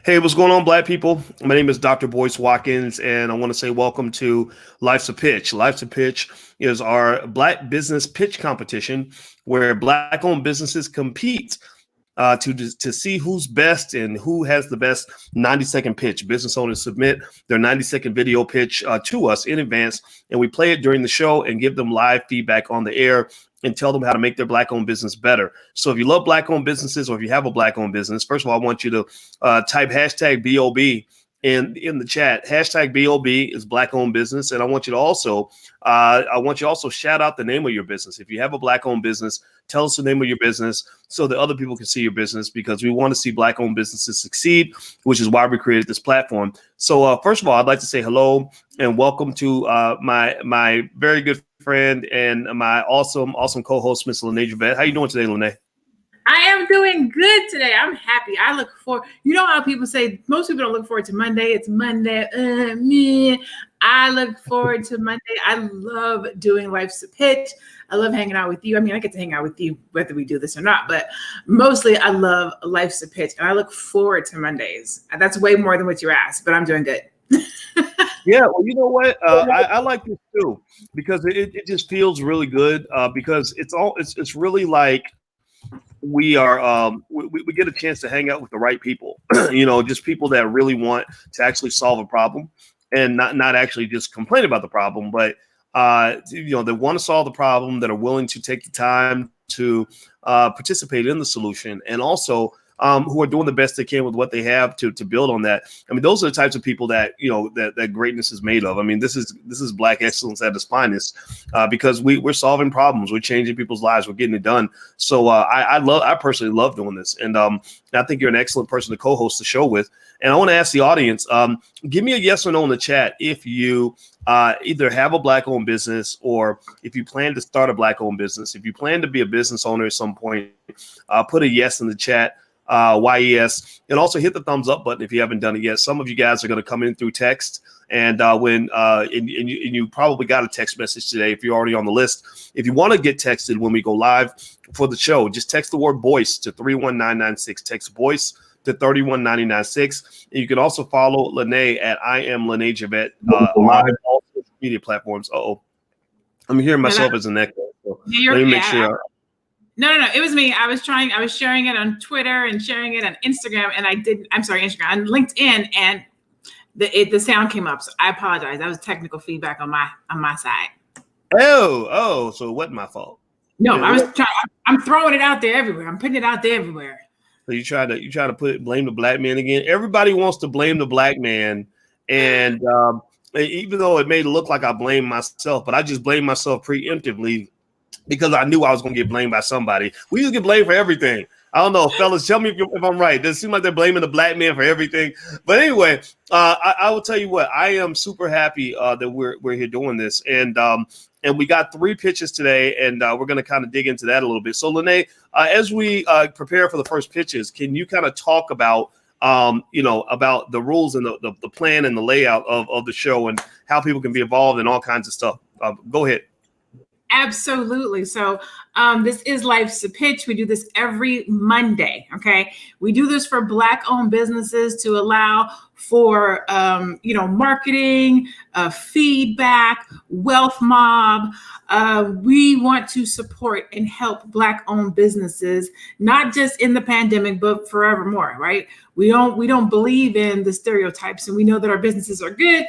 Hey, what's going on, Black people? My name is Dr. Boyce Watkins, and I want to say welcome to Life's a Pitch. Life's a Pitch is our Black business pitch competition where Black-owned businesses compete to see who's best and who has the best 90-second pitch. Business owners submit their 90-second video pitch to us in advance, and we play it during the show and give them live feedback on the air and tell them how to make their Black-owned business better. So if you love Black-owned businesses, or if you have a Black-owned business, first of all, I want you to type hashtag BOB in the chat. Hashtag BOB is Black-owned business. And I want you to also shout out the name of your business. If you have a Black-owned business, tell us the name of your business so that other people can see your business, because we want to see Black-owned businesses succeed, which is why we created this platform. So first of all, I'd like to say hello and welcome to my very good friend and my awesome co-host, Miss Lene Javette. How you doing today, Lene? I am doing good today. I'm happy. I look forward. You know how people say most people don't look forward to Monday. It's Monday. Me. I look forward to Monday. I love doing Life's a Pitch. I love hanging out with you. I mean, I get to hang out with you whether we do this or not, but mostly I love Life's a Pitch, and I look forward to Mondays. That's way more than what you asked, but I'm doing good. Yeah, well, you know what? I like this too, because it just feels really good, because it's really like we are we get a chance to hang out with the right people, just people that really want to actually solve a problem and not actually just complain about the problem, but they want to solve the problem, that are willing to take the time to participate in the solution, and also who are doing the best they can with what they have to build on that. I mean, those are the types of people that that greatness is made of. I mean, this is Black excellence at its finest, because we're solving problems, we're changing people's lives, we're getting it done. So I personally love doing this, and I think you're an excellent person to co-host the show with. And I want to ask the audience, give me a yes or no in the chat if you either have a Black-owned business, or if you plan to start a Black-owned business. If you plan to be a business owner at some point, put a yes in the chat. YES, and also hit the thumbs up button if you haven't done it yet. Some of you guys are going to come in through text, and you probably got a text message today if you're already on the list. If you want to get texted when we go live for the show, just text the word Boyce to 31996. Text Boyce to 31996. And you can also follow Lene at I am Lene Javette on all social media platforms. I'm hearing myself as an echo. So let me make sure. No. It was me. I was sharing it on Twitter and sharing it on Instagram, and Instagram, on LinkedIn, and the sound came up. So I apologize. That was technical feedback on my side. So it wasn't my fault. No, I'm throwing it out there everywhere. I'm putting it out there everywhere. So you try to blame the Black man again. Everybody wants to blame the Black man, and even though it may look like I blame myself, but I just blame myself preemptively, because I knew I was going to get blamed by somebody. We used to get blamed for everything. I don't know, fellas, tell me if I'm right. Does it seem like they're blaming the Black man for everything? But anyway, I will tell you what, I am super happy that we're here doing this. And we got 3 pitches today, and we're going to kind of dig into that a little bit. So, Lene, as we prepare for the first pitches, can you kind of talk about about the rules and the plan and the layout of the show, and how people can be involved and all kinds of stuff? Go ahead. Absolutely. So this is Life's a Pitch. We do this every Monday. Okay. We do this for Black-owned businesses to allow for, marketing, feedback, wealth mob. We want to support and help Black-owned businesses, not just in the pandemic, but forevermore, right? We don't believe in the stereotypes, and we know that our businesses are good.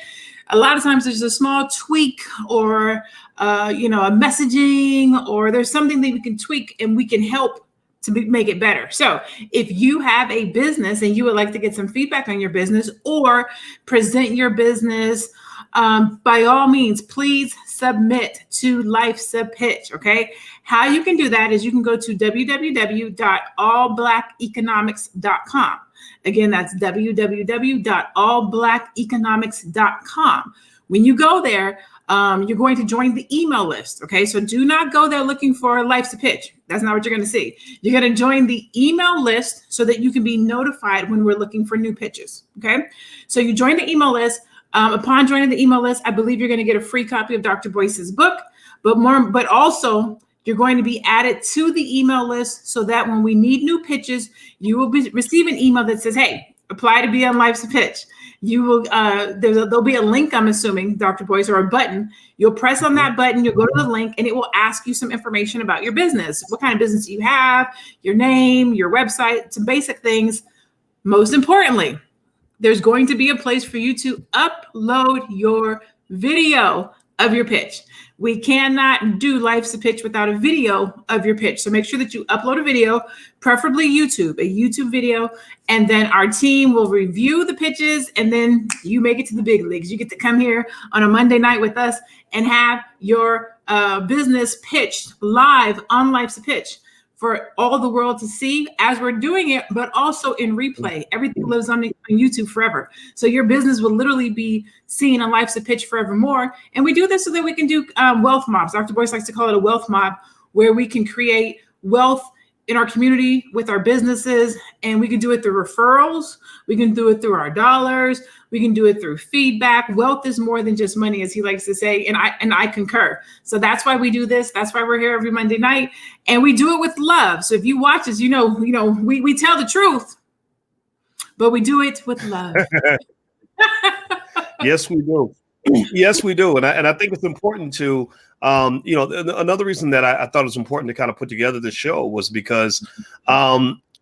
A lot of times there's a small tweak, or a messaging, or there's something that we can tweak and we can help to make it better. So if you have a business and you would like to get some feedback on your business or present your business, by all means, please submit to Life's a Pitch. Okay. How you can do that is you can go to www.allblackeconomics.com. Again, that's www.allblackeconomics.com. When you go there, you're going to join the email list. Okay. So do not go there looking for Life's a Pitch. That's not what you're going to see. You're going to join the email list so that you can be notified when we're looking for new pitches. Okay. So you join the email list. Upon joining the email list, I believe you're going to get a free copy of Dr. Boyce's book, but also you're going to be added to the email list so that when we need new pitches, you will receive an email that says, hey, apply to be on Life's a Pitch. You will there'll be a link, I'm assuming, Dr. Boyce, or a button. You'll press on that button, you'll go to the link, and it will ask you some information about your business. What kind of business do you have, your name, your website, some basic things. Most importantly, there's going to be a place for you to upload your video of your pitch. We cannot do Life's a Pitch without a video of your pitch. So make sure that you upload a video, preferably a YouTube video, and then our team will review the pitches, and then you make it to the big leagues. You get to come here on a Monday night with us and have your business pitched live on Life's a Pitch for all the world to see as we're doing it, but also in replay. Everything lives on YouTube forever. So your business will literally be seen on Life's a Pitch forevermore. And we do this so that we can do wealth mobs. Dr. Boyce likes to call it a wealth mob, where we can create wealth in our community with our businesses, and we can do it through referrals. We can do it through our dollars. We can do it through feedback. Wealth is more than just money, as he likes to say, and I concur. So that's why we do this. That's why we're here every Monday night, and we do it with love. So if you watch us, we tell the truth, but we do it with love. Yes, we do. Yes, we do, and I think it's important to. Another reason that I thought it was important to kind of put together this show was because,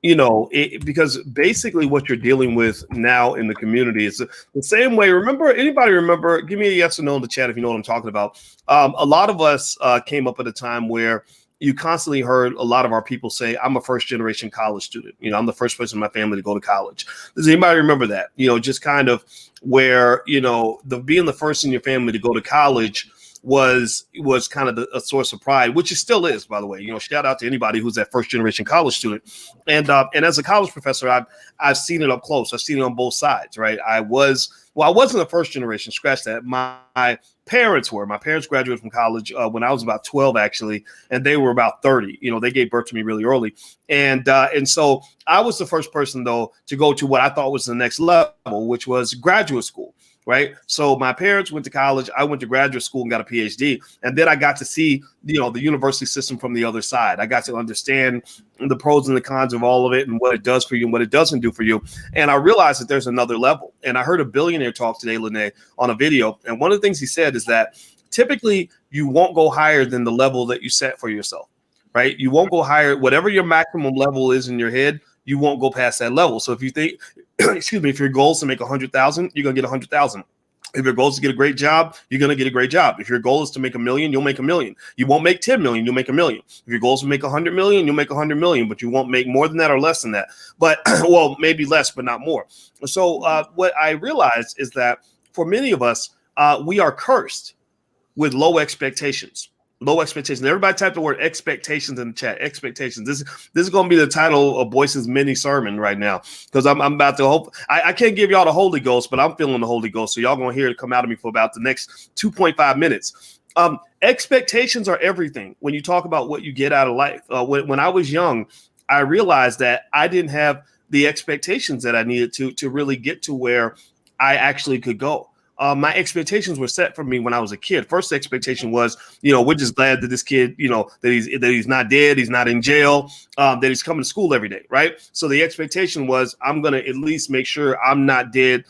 because basically what you're dealing with now in the community is the same way. Anybody remember? Give me a yes or no in the chat if you know what I'm talking about. A lot of us came up at a time where you constantly heard a lot of our people say, I'm a first generation college student. I'm the first person in my family to go to college. Does anybody remember that? Just kind of where, being the first in your family to go to college was kind of a source of pride, which it still is, by the way. Shout out to anybody who's that first generation college student. And as a college professor, I've seen it up close. I've seen it on both sides, right? I wasn't a first generation, scratch that. My parents were. My parents graduated from college when I was about 12, actually, and they were about 30. They gave birth to me really early. And so I was the first person, though, to go to what I thought was the next level, which was graduate school. Right. So my parents went to college. I went to graduate school and got a PhD. And then I got to see, the university system from the other side. I got to understand the pros and the cons of all of it and what it does for you and what it doesn't do for you. And I realized that there's another level. And I heard a billionaire talk today, Lene, on a video. And one of the things he said is that typically you won't go higher than the level that you set for yourself. Right. You won't go higher. Whatever your maximum level is in your head, you won't go past that level. So if you think, if your goal is to make 100,000, you're going to get 100,000. If your goal is to get a great job, you're going to get a great job. If your goal is to make $1 million, you'll make $1 million. You won't make 10 million, you'll make $1 million. If your goal is to make 100 million, you'll make 100 million, but you won't make more than that or less than that. But well, maybe less, but not more. So what I realized is that for many of us, we are cursed with low expectations. Low expectations. Everybody type the word expectations in the chat. Expectations. This is going to be the title of Boyce's mini sermon right now, because I'm about to hope. I can't give y'all the Holy Ghost, but I'm feeling the Holy Ghost. So y'all going to hear it come out of me for about the next 2.5 minutes. Expectations are everything when you talk about what you get out of life. When I was young, I realized that I didn't have the expectations that I needed to really get to where I actually could go. My expectations were set for me when I was a kid. First expectation was, we're just glad that this kid, that he's not dead, he's not in jail, that he's coming to school every day, right? So the expectation was, I'm going to at least make sure I'm not dead,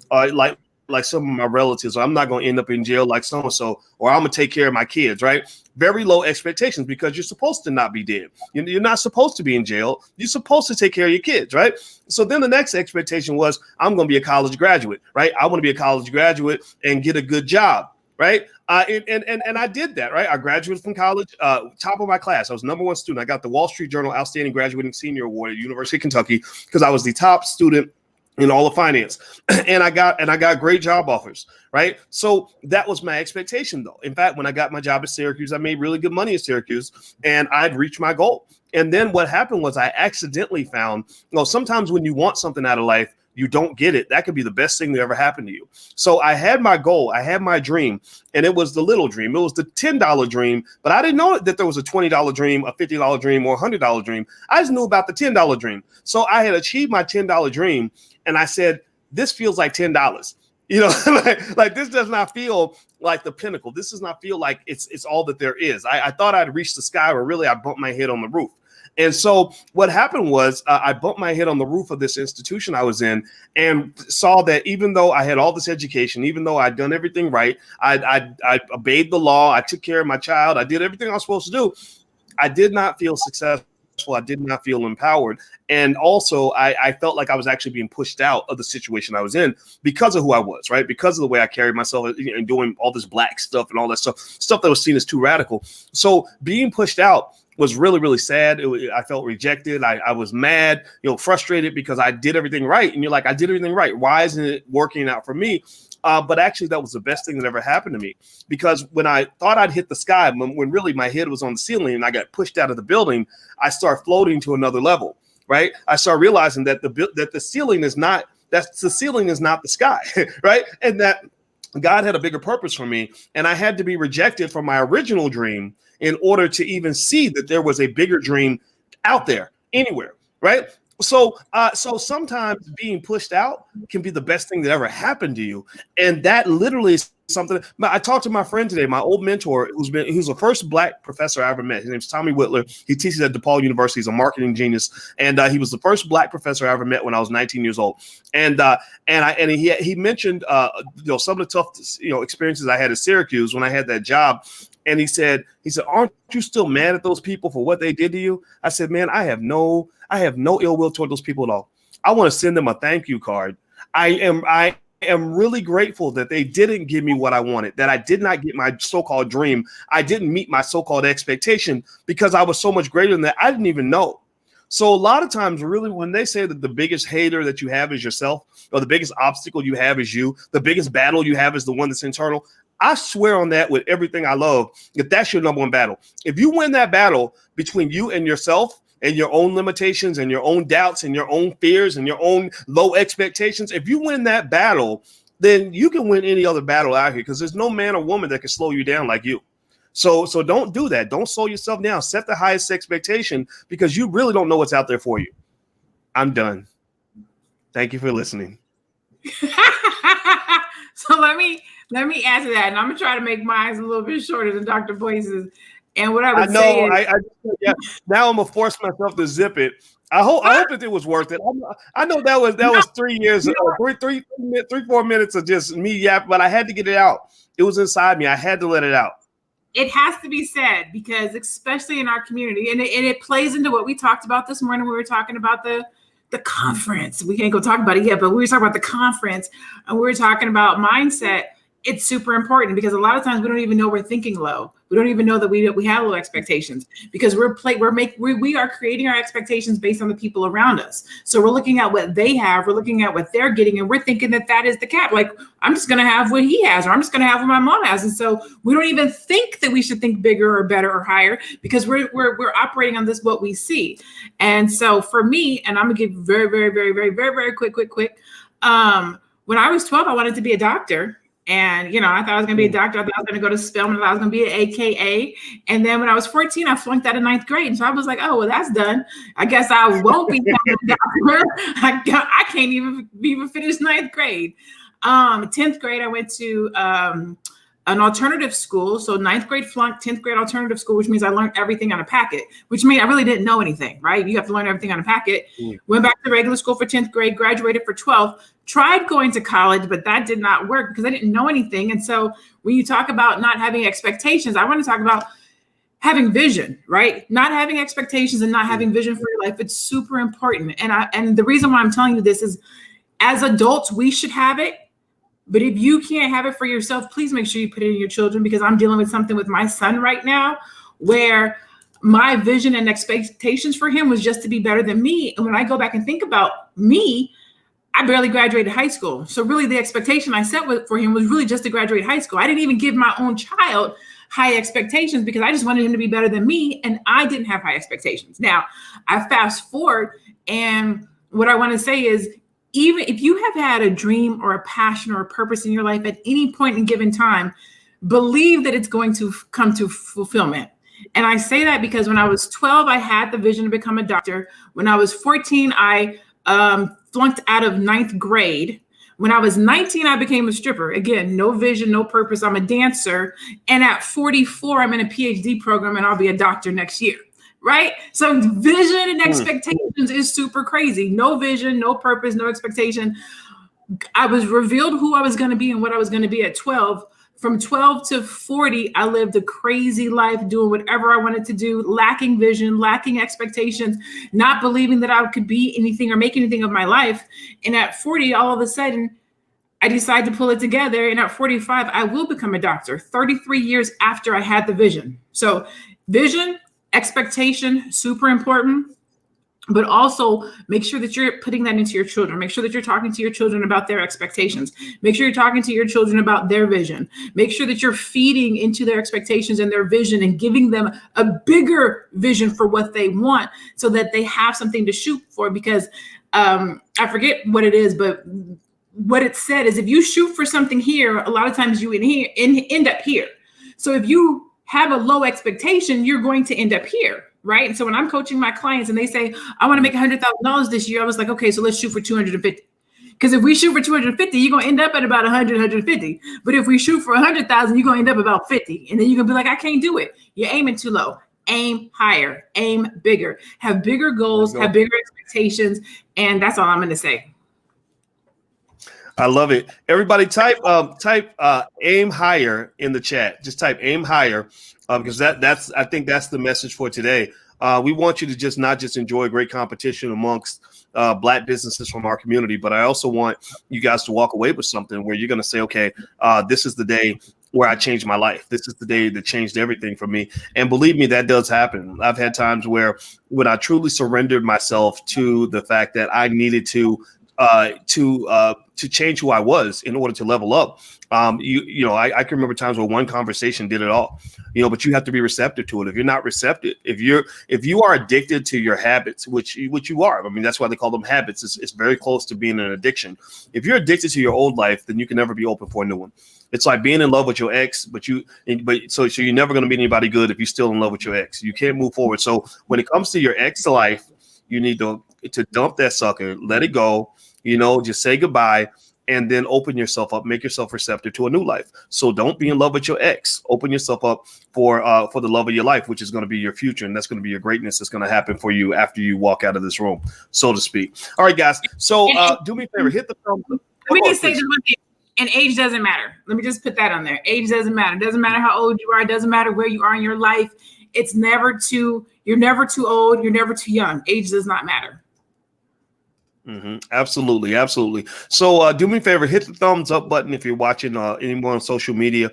like some of my relatives, or I'm not going to end up in jail like so-and-so, or I'm going to take care of my kids, right? Very low expectations, because you're supposed to not be dead. You're not supposed to be in jail. You're supposed to take care of your kids, right? So then the next expectation was, I'm going to be a college graduate, right? I want to be a college graduate and get a good job, right? And I did that, right? I graduated from college, top of my class. I was #1 student. I got the Wall Street Journal Outstanding Graduating Senior Award at University of Kentucky because I was the top student in all of finance, and I got great job offers, right? So that was my expectation, though. In fact, when I got my job at Syracuse, I made really good money at Syracuse, and I'd reached my goal. And then what happened was I accidentally found, sometimes when you want something out of life, you don't get it. That could be the best thing that ever happened to you. So I had my goal, I had my dream, and it was the little dream. It was the $10 dream, but I didn't know that there was a $20 dream, a $50 dream, or a $100 dream. I just knew about the $10 dream. So I had achieved my $10 dream, and I said, this feels like $10. Like this does not feel like the pinnacle. This does not feel like it's all that there is. I thought I'd reached the sky, but really I bumped my head on the roof. And so what happened was I bumped my head on the roof of this institution I was in and saw that even though I had all this education, even though I'd done everything right, I obeyed the law, I took care of my child, I did everything I was supposed to do, I did not feel successful. I did not feel empowered. And also I felt like I was actually being pushed out of the situation I was in because of who I was, right? Because of the way I carried myself and doing all this black stuff and all that stuff that was seen as too radical. So being pushed out was really, really sad. I felt rejected. I was mad, frustrated because I did everything right. And you're like, I did everything right. Why isn't it working out for me? But actually, that was the best thing that ever happened to me, because when I thought I'd hit the sky, when really my head was on the ceiling and I got pushed out of the building, I started floating to another level, right? I started realizing that the ceiling is not the sky, right? And that God had a bigger purpose for me, and I had to be rejected from my original dream in order to even see that there was a bigger dream out there anywhere, right? So sometimes being pushed out can be the best thing that ever happened to you. And that literally is something. I talked to my friend today, my old mentor, who's the first black professor I ever met. His name's Tommy Whitler. He teaches at DePaul University. He's a marketing genius. And he was the first black professor I ever met when I was 19 years old. And he mentioned some of the tough experiences I had at Syracuse when I had that job. And he said, aren't you still mad at those people for what they did to you? I said, man, I have no ill will toward those people at all. I want to send them a thank you card. I am really grateful that they didn't give me what I wanted, that I did not get my so-called dream. I didn't meet my so-called expectation because I was so much greater than that. I didn't even know. So a lot of times, really, when they say that the biggest hater that you have is yourself, or the biggest obstacle you have is you, the biggest battle you have is the one that's internal, I swear on that with everything I love, if that's your number one battle. If you win that battle between you and yourself and your own limitations and your own doubts and your own fears and your own low expectations, if you win that battle, then you can win any other battle out here, because there's no man or woman that can slow you down like you. So don't do that. Don't slow yourself down. Set the highest expectation, because you really don't know what's out there for you. I'm done. Thank you for listening. So let me answer that, and I'm gonna try to make mine a little bit shorter than Dr. Boyce's. And what I would say is, now I'm gonna force myself to zip it. I hope that it was worth it. I know that was 3 years, 4 minutes of just me yap, but I had to get it out. It was inside me. I had to let it out. It has to be said, because especially in our community, and it plays into what we talked about this morning. We were talking about the conference. We can't go talk about it yet, but we were talking about the conference, and we were talking about mindset. It's super important, because a lot of times we don't even know we're thinking low. We don't even know that we have low expectations, because we are creating our expectations based on the people around us. So we're looking at what they have, we're looking at what they're getting, and we're thinking that is the cap. Like, I'm just going to have what he has, or I'm just going to have what my mom has. And so we don't even think that we should think bigger or better or higher, because we're operating on this what we see. And so for me, and I'm gonna give very, very, very, very, very, very quick. When I was 12, I wanted to be a doctor. And, I thought I was going to be a doctor. I thought I was going to go to Spelman. I thought I was going to be an AKA. And then when I was 14, I flunked out of 9th grade. And so I was like, oh, well, that's done. I guess I won't be a doctor. I can't even finish 9th grade. 10th grade, I went to an alternative school. So 9th grade flunked, 10th grade alternative school, which means I learned everything on a packet, which means I really didn't know anything, right? You have to learn everything on a packet. Went back to regular school for 10th grade, graduated for 12th, tried going to college, but that did not work because I didn't know anything. And so when you talk about not having expectations, I want to talk about having vision, right? Not having expectations and not having vision for your life. It's super important. And the reason why I'm telling you this is, as adults, we should have it. But if you can't have it for yourself, please make sure you put it in your children, because I'm dealing with something with my son right now where my vision and expectations for him was just to be better than me. And when I go back and think about me, I barely graduated high school. So really the expectation I set for him was really just to graduate high school. I didn't even give my own child high expectations because I just wanted him to be better than me. And I didn't have high expectations. Now I fast forward, and what I want to say is, even if you have had a dream or a passion or a purpose in your life at any point in given time, believe that it's going to come to fulfillment. And I say that because when I was 12, I had the vision to become a doctor. When I was 14, I flunked out of 9th grade. When I was 19, I became a stripper. Again, no vision, no purpose. I'm a dancer. And at 44, I'm in a PhD program, and I'll be a doctor next year. right? So vision and expectations is super crazy. No vision, no purpose, no expectation. I was revealed who I was going to be and what I was going to be at 12. From 12 to 40, I lived a crazy life doing whatever I wanted to do, lacking vision, lacking expectations, not believing that I could be anything or make anything of my life. And at 40, all of a sudden, I decided to pull it together. And at 45, I will become a doctor 33 years after I had the vision. So vision, expectation, super important. But also make sure that you're putting that into your children. Make sure that you're talking to your children about their expectations. Make sure you're talking to your children about their vision. Make sure that you're feeding into their expectations and their vision and giving them a bigger vision for what they want so that they have something to shoot for. Because I forget what it is, but what it said is if you shoot for something here, a lot of times you end up here. So if you have a low expectation, you're going to end up here. Right. And so when I'm coaching my clients and they say, I want to make $100,000 this year, I was like, okay, so let's shoot for 250. Because if we shoot for 250, you're going to end up at about 100, 150. But if we shoot for 100,000, you're going to end up about 50. And then you're going to be like, I can't do it. You're aiming too low. Aim higher, aim bigger, have bigger goals, have bigger expectations. And that's all I'm going to say. I love it. Everybody type aim higher in the chat. Just type aim higher. Because I think that's the message for today. We want you to just not just enjoy great competition amongst Black businesses from our community, but I also want you guys to walk away with something where you're going to say, okay, this is the day where I changed my life. This is the day that changed everything for me. And believe me, that does happen. I've had times where when I truly surrendered myself to the fact that I needed to change who I was in order to level up. I can remember times where one conversation did it all, but you have to be receptive to it. If you're not receptive, if you are addicted to your habits, which you are, I mean, that's why they call them habits. It's very close to being an addiction. If you're addicted to your old life, then you can never be open for a new one. It's like being in love with your ex, so you're never going to meet anybody good if you're still in love with your ex. You can't move forward. So when it comes to your ex life, you need to dump that sucker, let it go, just say goodbye, and then open yourself up, make yourself receptive to a new life. So don't be in love with your ex. Open yourself up for the love of your life, which is going to be your future, and that's going to be your greatness that's going to happen for you after you walk out of this room, so to speak. All right, guys. So do me a favor, hit the thumbs up. Let me just say this one thing. And age doesn't matter. Let me just put that on there. Age doesn't matter. It doesn't matter how old you are. It doesn't matter where you are in your life. You're never too old. You're never too young. Age does not matter. Mm-hmm. Absolutely. So do me a favor, hit the thumbs up button if you're watching anyone on social media.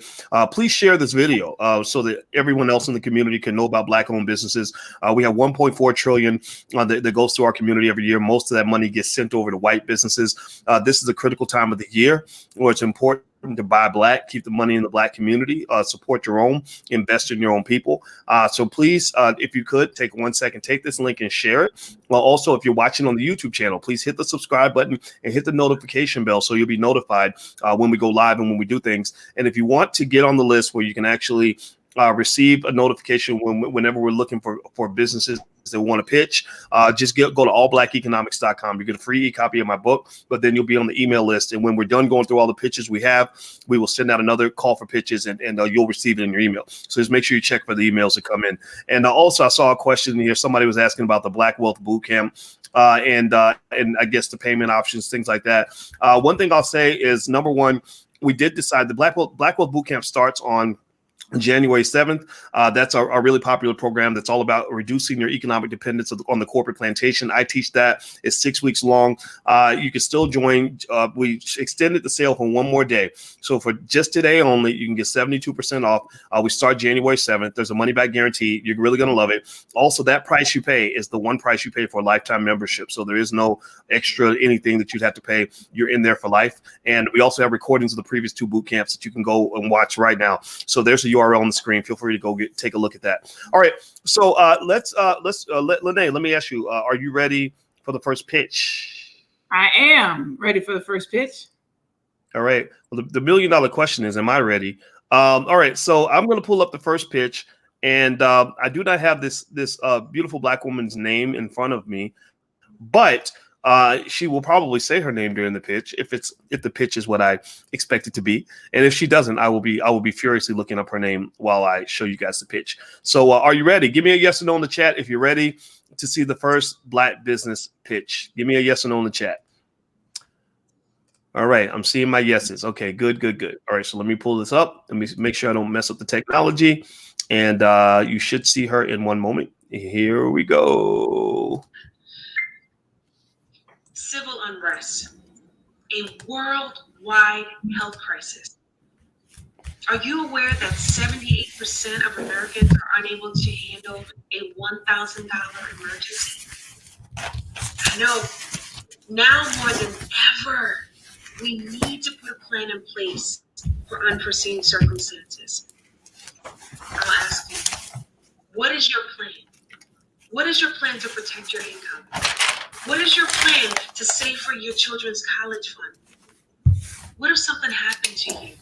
Please share this video so that everyone else in the community can know about Black-owned businesses. We have 1.4 trillion that goes to our community every year. Most of that money gets sent over to white businesses. This is a critical time of the year where it's important to buy Black, keep the money in the Black community, support your own, invest in your own people. So please, if you could take 1 second, take this link and share it. Well, also, if you're watching on the YouTube channel, please hit the subscribe button and hit the notification bell so you'll be notified when we go live and when we do things. And if you want to get on the list where you can actually receive a notification whenever we're looking for businesses that want to pitch, just go to allblackeconomics.com. You get a free e-copy of my book, but then you'll be on the email list. And when we're done going through all the pitches we have, we will send out another call for pitches and you'll receive it in your email. So just make sure you check for the emails that come in. And also I saw a question here. Somebody was asking about the Black Wealth Bootcamp and I guess the payment options, things like that. One thing I'll say is, number one, we did decide the Black Wealth Bootcamp starts on January 7th. That's our really popular program that's all about reducing your economic dependence on the corporate plantation. I teach that. It's 6 weeks long. You can still join. We extended the sale for one more day. So for just today only, you can get 72% off. We start January 7th. There's a money back guarantee. You're really going to love it. Also, that price you pay is the one price you pay for a lifetime membership. So there is no extra anything that you'd have to pay. You're in there for life. And we also have recordings of the previous two boot camps that you can go and watch right now. So there's a URL on the screen. Feel free to go take a look at that. All right. So let's let Lene, let me ask you, are you ready for the first pitch? I am ready for the first pitch. All right. Well, the $1 million question is, am I ready? All right. So I'm going to pull up the first pitch, and I do not have this beautiful Black woman's name in front of me, but She will probably say her name during the pitch if the pitch is what I expect it to be, and if she doesn't, I will be furiously looking up her name while I show you guys the pitch. So, are you ready? Give me a yes or no in the chat if you're ready to see the first Black business pitch. Give me a yes or no in the chat. All right, I'm seeing my yeses. Okay, good. All right, so let me pull this up. Let me make sure I don't mess up the technology, and you should see her in one moment. Here we go. Civil unrest, a worldwide health crisis. Are you aware that 78% of Americans are unable to handle a $1,000 emergency? I know, now more than ever, we need to put a plan in place for unforeseen circumstances. I'll ask you, what is your plan? What is your plan to protect your income? What is your plan to save for your children's college fund? What if something happened to you?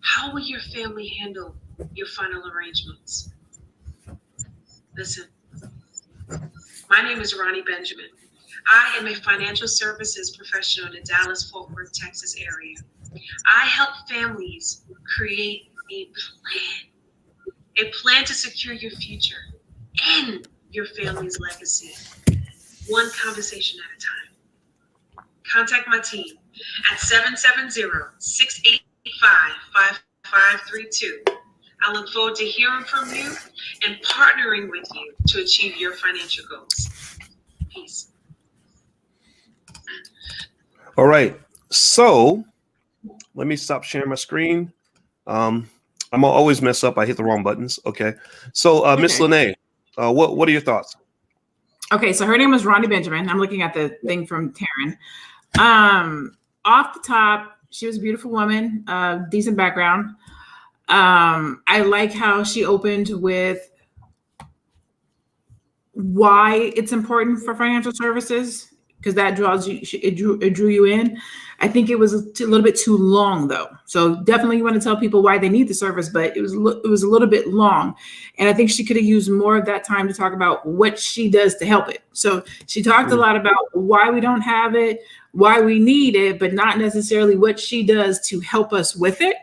How will your family handle your final arrangements? Listen, my name is Ronnie Benjamin. I am a financial services professional in the Dallas-Fort Worth, Texas area. I help families create a plan to secure your future and your family's legacy, one conversation at a time. Contact my team at 770-685-5532. I look forward to hearing from you and partnering with you to achieve your financial goals. Peace. All right, so let me stop sharing my screen. I'm always mess up. I hit the wrong buttons. Okay, so Miss Lene, what are your thoughts? Okay, so her name was Ronnie Benjamin. I'm looking at the thing from Taryn. Off the top, she was a beautiful woman, decent background. I like how she opened with why it's important for financial services, because that draws you, it drew you in. I think it was a little bit too long though. So definitely you want to tell people why they need the service, but it was a little bit long. And I think she could have used more of that time to talk about what she does to help it. So she talked a lot about why we don't have it, why we need it, but not necessarily what she does to help us with it.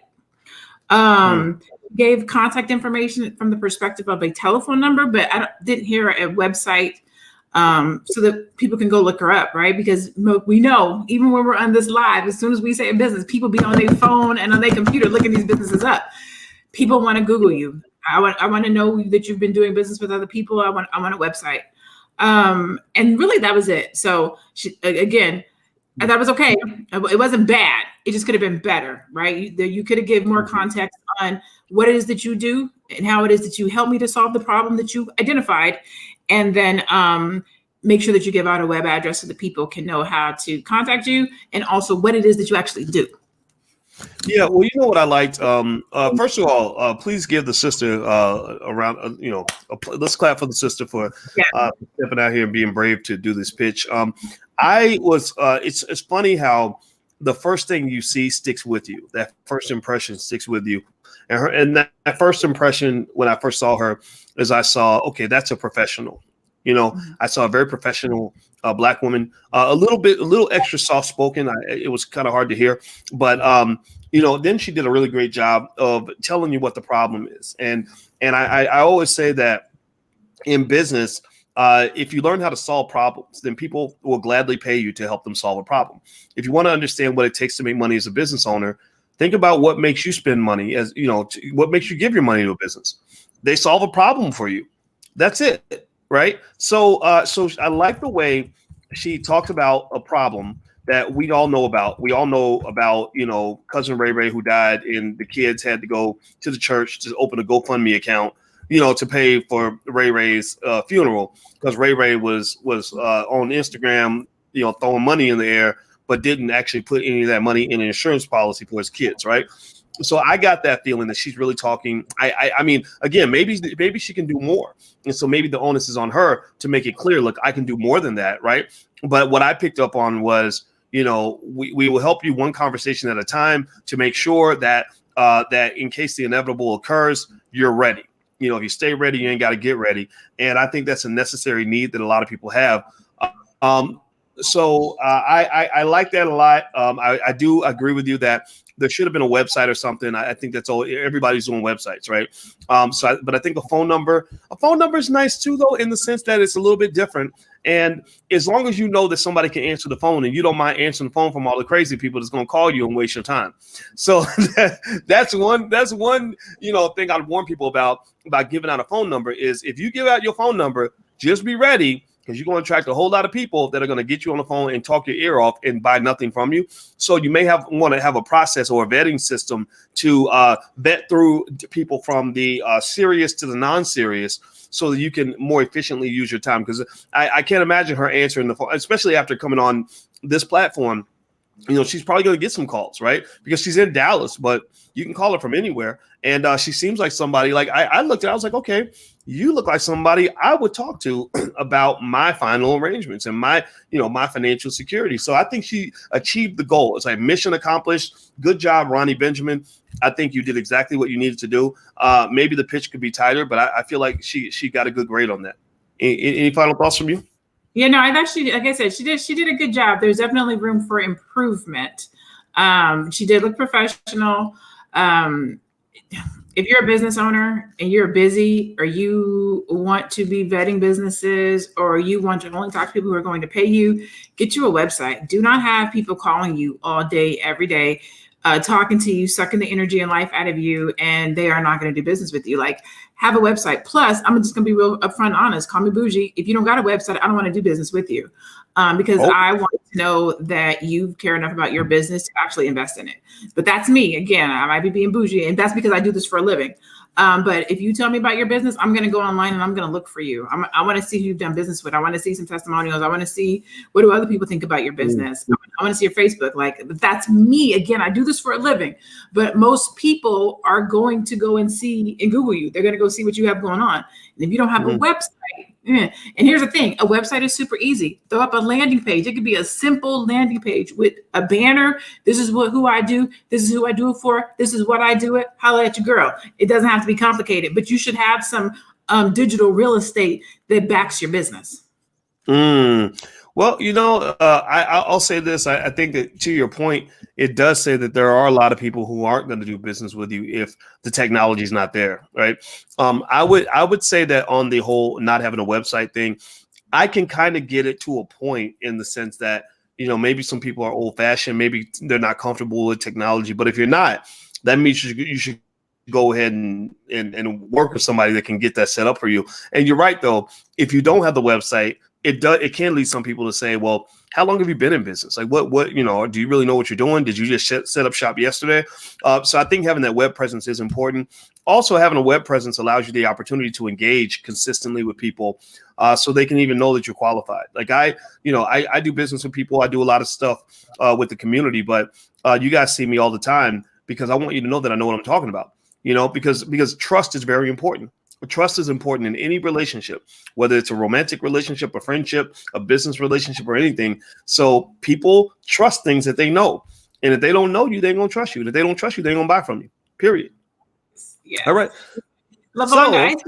Gave contact information from the perspective of a telephone number, but I didn't hear a website so that people can go look her up, right? Because we know, even when we're on this live, as soon as we say a business, people be on their phone and on their computer looking these businesses up. People want to Google you. I want to know that you've been doing business with other people. I want a website. And really that was it. So again, I thought it was okay. It wasn't bad. It just could have been better, right? You could have given more context on what it is that you do and how it is that you help me to solve the problem that you identified. And then make sure that you give out a web address so that people can know how to contact you and also what it is that you actually do. Yeah, well, you know what I liked? First of all, please give the sister let's clap for the sister for stepping out here and being brave to do this pitch. It's funny how the first thing you see sticks with you. That first impression sticks with you. And that first impression when I first saw her is I saw, okay, that's a professional. You know, I saw a very professional Black woman, a little extra soft spoken. It was kind of hard to hear, but then she did a really great job of telling you what the problem is. And I always say that in business, if you learn how to solve problems, then people will gladly pay you to help them solve a problem. If you want to understand what it takes to make money as a business owner, think about what makes you spend money, as you know, what makes you give your money to a business. They solve a problem for you. That's it. Right. So I like the way she talked about a problem that we all know about. We all know about, cousin Ray Ray who died, and the kids had to go to the church to open a GoFundMe account, to pay for Ray Ray's funeral, because Ray Ray was on Instagram, throwing money in the air, but didn't actually put any of that money in an insurance policy for his kids. Right. So I got that feeling that she's really talking. I mean, again, maybe she can do more. And so maybe the onus is on her to make it clear, look, I can do more than that. Right. But what I picked up on was, we will help you one conversation at a time to make sure that that in case the inevitable occurs, you're ready. If you stay ready, you ain't got to get ready. And I think that's a necessary need that a lot of people have. I like that a lot. I do agree with you that there should have been a website or something. I think that's all. Everybody's doing websites, right? But I think a phone number is nice too, though, in the sense that it's a little bit different. And as long as you know that somebody can answer the phone, and you don't mind answering the phone from all the crazy people that's going to call you and waste your time. So that's one thing I'd warn people about giving out a phone number is if you give out your phone number, just be ready, because you're going to attract a whole lot of people that are going to get you on the phone and talk your ear off and buy nothing from you. So you may want to have a process or a vetting system to vet through people from the serious to the non-serious, so that you can more efficiently use your time. Because I can't imagine her answering the phone, especially after coming on this platform. She's probably going to get some calls, right? Because she's in Dallas, but you can call her from anywhere. And she seems like somebody, like I looked at, I was like, okay, you look like somebody I would talk to about my final arrangements and my financial security. So I think she achieved the goal. It's like mission accomplished. Good job, Ronnie Benjamin. I think you did exactly what you needed to do. Maybe the pitch could be tighter, but I feel like she got a good grade on that. Any final thoughts from you? Yeah, no, I've actually, like I said, she did a good job. There's definitely room for improvement. She did look professional. If you're a business owner and you're busy, or you want to be vetting businesses, or you want to only talk to people who are going to pay you, get you a website. Do not have people calling you all day, every day, talking to you, sucking the energy and life out of you, and they are not going to do business with you. Like, have a website. Plus, I'm just going to be real upfront, honest. Call me bougie. If you don't got a website, I don't want to do business with you, because I want to know that you care enough about your business to actually invest in it. But that's me. Again, I might be being bougie, and that's because I do this for a living. But if you tell me about your business, I'm going to go online and I'm going to look for you. I want to see who you've done business with. I want to see some testimonials. I want to see, what do other people think about your business? I want to see your Facebook. Like, that's me. Again, I do this for a living, but most people are going to go and see and Google you. They're going to go see what you have going on. And if you don't have a website, and here's the thing, a website is super easy. Throw up a landing page. It could be a simple landing page with a banner. This is who I do. This is who I do it for. This is what I do it. Holla at your girl. It doesn't have to be complicated, but you should have some digital real estate that backs your business. Well, I'll say this. I think that, to your point, it does say that there are a lot of people who aren't going to do business with you if the technology is not there, right? I would say that on the whole, not having a website thing, I can kind of get it to a point, in the sense that, maybe some people are old fashioned, maybe they're not comfortable with technology. But if you're not, that means you should go ahead and work with somebody that can get that set up for you. And you're right, though, if you don't have the website, it can lead some people to say, well, how long have you been in business? Like, what do you really know what you're doing? Did you just set up shop yesterday? So I think having that web presence is important. Also, having a web presence allows you the opportunity to engage consistently with people, so they can even know that you're qualified. Like I do business with people. I do a lot of stuff with the community, but you guys see me all the time because I want you to know that I know what I'm talking about. Because trust is very important. Trust is important in any relationship, whether it's a romantic relationship, a friendship, a business relationship, or anything. So people trust things that they know. And if they don't know you, they ain't going to trust you. And if they don't trust you, they ain't going to buy from you, period. Yeah. All right. Lavonda,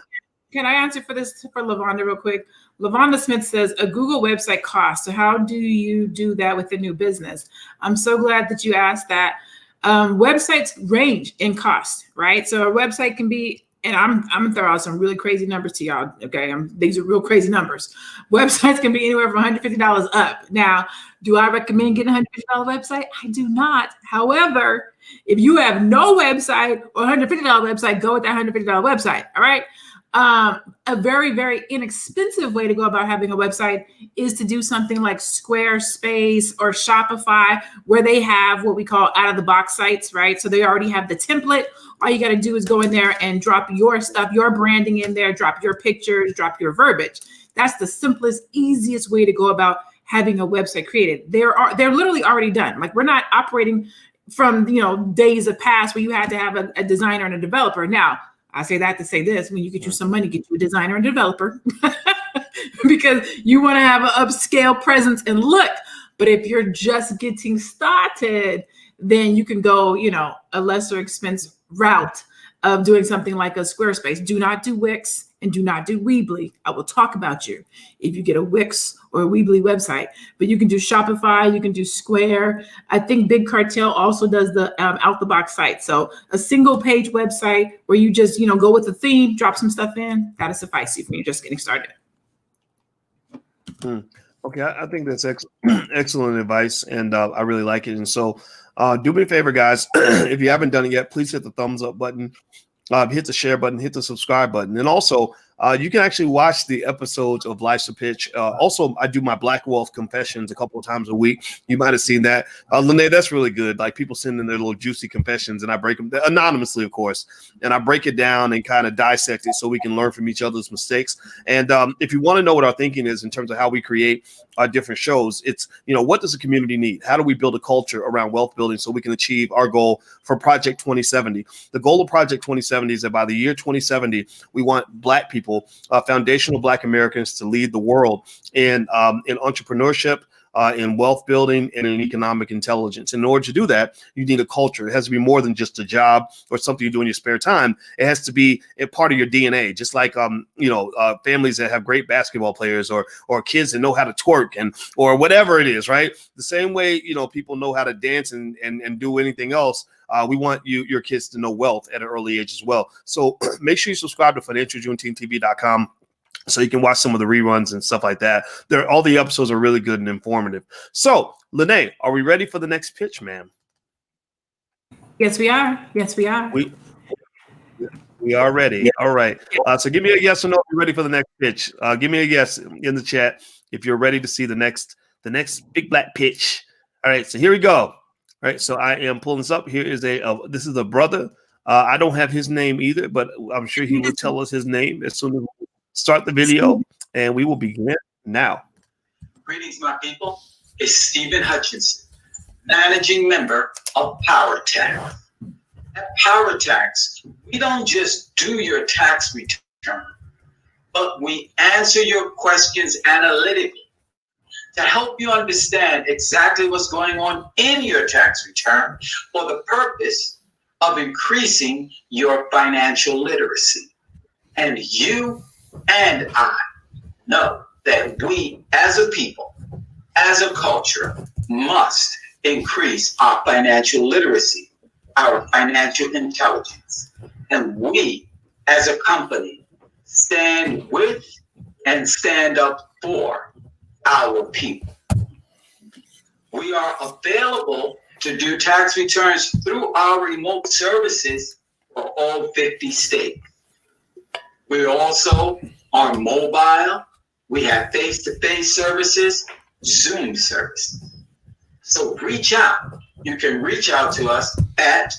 can I answer for Lavonda real quick? Lavonda Smith says, a Google website costs. So how do you do that with a new business? I'm so glad that you asked that. Websites range in cost, right? So a website can be, and I'm gonna throw out some really crazy numbers to y'all. Okay, these are real crazy numbers. Websites can be anywhere from $150 up. Now, do I recommend getting a $150 website? I do not. However, if you have no website or $150 website, go with that $150 website. All right. A very, very inexpensive way to go about having a website is to do something like Squarespace or Shopify, where they have what we call out of the box sites, right? So they already have the template. All you got to do is go in there and drop your stuff, your branding in there, drop your pictures, drop your verbiage. That's the simplest, easiest way to go about having a website created. They're literally already done. Like, we're not operating from, days of past where you had to have a designer and a developer. Now, I say that to say this: when you get you some money, get you a designer and developer, because you want to have an upscale presence and look. But if you're just getting started, then you can go, a lesser expense route of doing something like a Squarespace. Do not do Wix and do not do Weebly. I will talk about you if you get a Wix or a Weebly website. But you can do Shopify, you can do Square. I think Big Cartel also does the out the box site. So a single page website where you just, go with the theme, drop some stuff in, that'll suffice you when you're just getting started. Okay, I think that's excellent advice, and I really like it. And so, do me a favor, guys. If you haven't done it yet, please hit the thumbs up button, hit the share button, hit the subscribe button, and also you can actually watch the episodes of Life's a Pitch. Also, I do my Black Wealth Confessions a couple of times a week. You might have seen that. Lene, that's really good. Like, people send in their little juicy confessions, and I break them anonymously, of course, and I break it down and kind of dissect it so we can learn from each other's mistakes. And if you want to know what our thinking is in terms of how we create our different shows, it's, what does the community need? How do we build a culture around wealth building so we can achieve our goal for Project 2070? The goal of Project 2070 is that by the year 2070, we want Black people, foundational Black Americans, to lead the world in entrepreneurship, in wealth building, and in economic intelligence. In order to do that, you need a culture. It has to be more than just a job or something you do in your spare time. It has to be a part of your DNA, just like families that have great basketball players or kids that know how to twerk or whatever it is, right? The same way, people know how to dance and do anything else. We want your kids to know wealth at an early age as well. So make sure you subscribe to financialjuneteenth.tv.com so you can watch some of the reruns and stuff like that. All the episodes are really good and informative. So, Lene, are we ready for the next pitch, ma'am? Yes, we are. Yes, we are. We are ready. Yeah. All right. So give me a yes or no if you're ready for the next pitch. Give me a yes in the chat if you're ready to see the next big black pitch. All right. So here we go. All right. So I am pulling this up. Here is this is a brother. I don't have his name either, but I'm sure he will tell us his name as soon as we start the video, and we will begin now. Greetings, my people. It's Stephen Hutchinson, managing member of PowerTax. At PowerTax, we don't just do your tax return, but we answer your questions analytically to help you understand exactly what's going on in your tax return for the purpose of increasing your financial literacy. And you and I know that we as a people, as a culture, must increase our financial literacy, our financial intelligence. And we as a company stand with and stand up for our people. We are available to do tax returns through our remote services for all 50 states. We're also on mobile. We have face-to-face services, Zoom services. So reach out. You can reach out to us at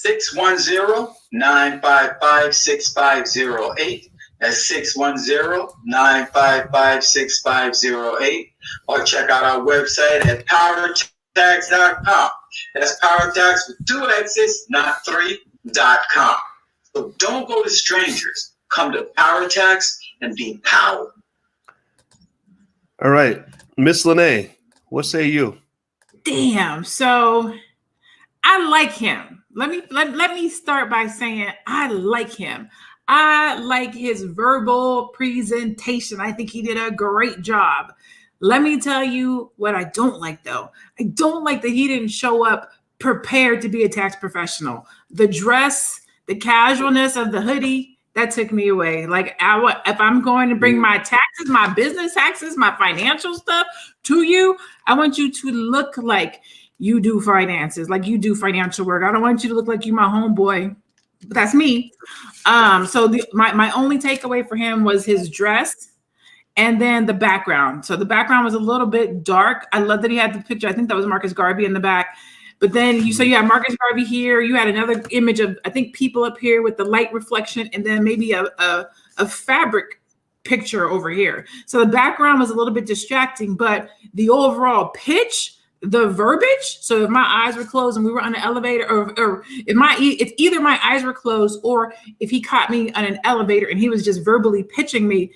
610-955-6508. That's 610-955-6508. Or check out our website at PowerTax.com. That's PowerTax with 2 X's, not 3.com. So don't go to strangers. Come to PowerTax and be powered. All right, Miss Lene, what say you? Damn. So I like him. Let me start by saying I like him. I like his verbal presentation. I think he did a great job. Let me tell you what I don't like, though. I don't like that he didn't show up prepared to be a tax professional. The dress, the casualness of the hoodie, that took me away. Like, if I'm going to bring my taxes, my business taxes, my financial stuff to you, I want you to look like you do finances, like you do financial work. I don't want you to look like you my homeboy. But that's me. So my only takeaway for him was his dress and then the background. So the background was a little bit dark. I love that he had the picture. I think that was Marcus Garvey in the back. But then you had Marcus Garvey here. You had another image of, I think, people up here with the light reflection, and then maybe a fabric picture over here. So the background was a little bit distracting, but the overall pitch, the verbiage. So if my eyes were closed and we were on an elevator, or if either my eyes were closed or if he caught me on an elevator and he was just verbally pitching me,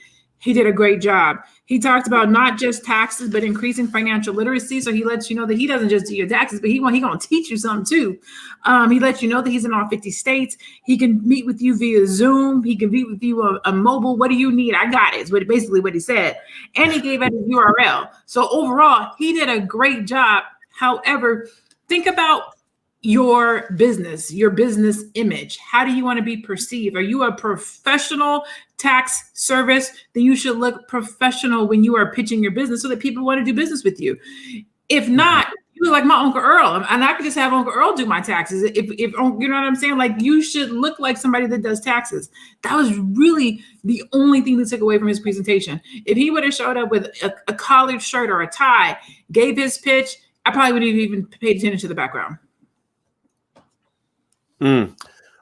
he did a great job. He talked about not just taxes, but increasing financial literacy. So he lets you know that he doesn't just do your taxes, but he gonna teach you something too. He lets you know that he's in all 50 states. He can meet with you via Zoom. He can meet with you on mobile. What do you need? I got it. Is basically what he said. And he gave it a URL. So overall, he did a great job. However, think about your business image. How do you want to be perceived? Are you a professional tax service? Then you should look professional when you are pitching your business so that people want to do business with you. If not, you look like my Uncle Earl, and I could just have Uncle Earl do my taxes. If you know what I'm saying, like you should look like somebody that does taxes. That was really the only thing that took away from his presentation. If he would have showed up with a collared shirt or a tie, gave his pitch, I probably wouldn't have even paid attention to the background. All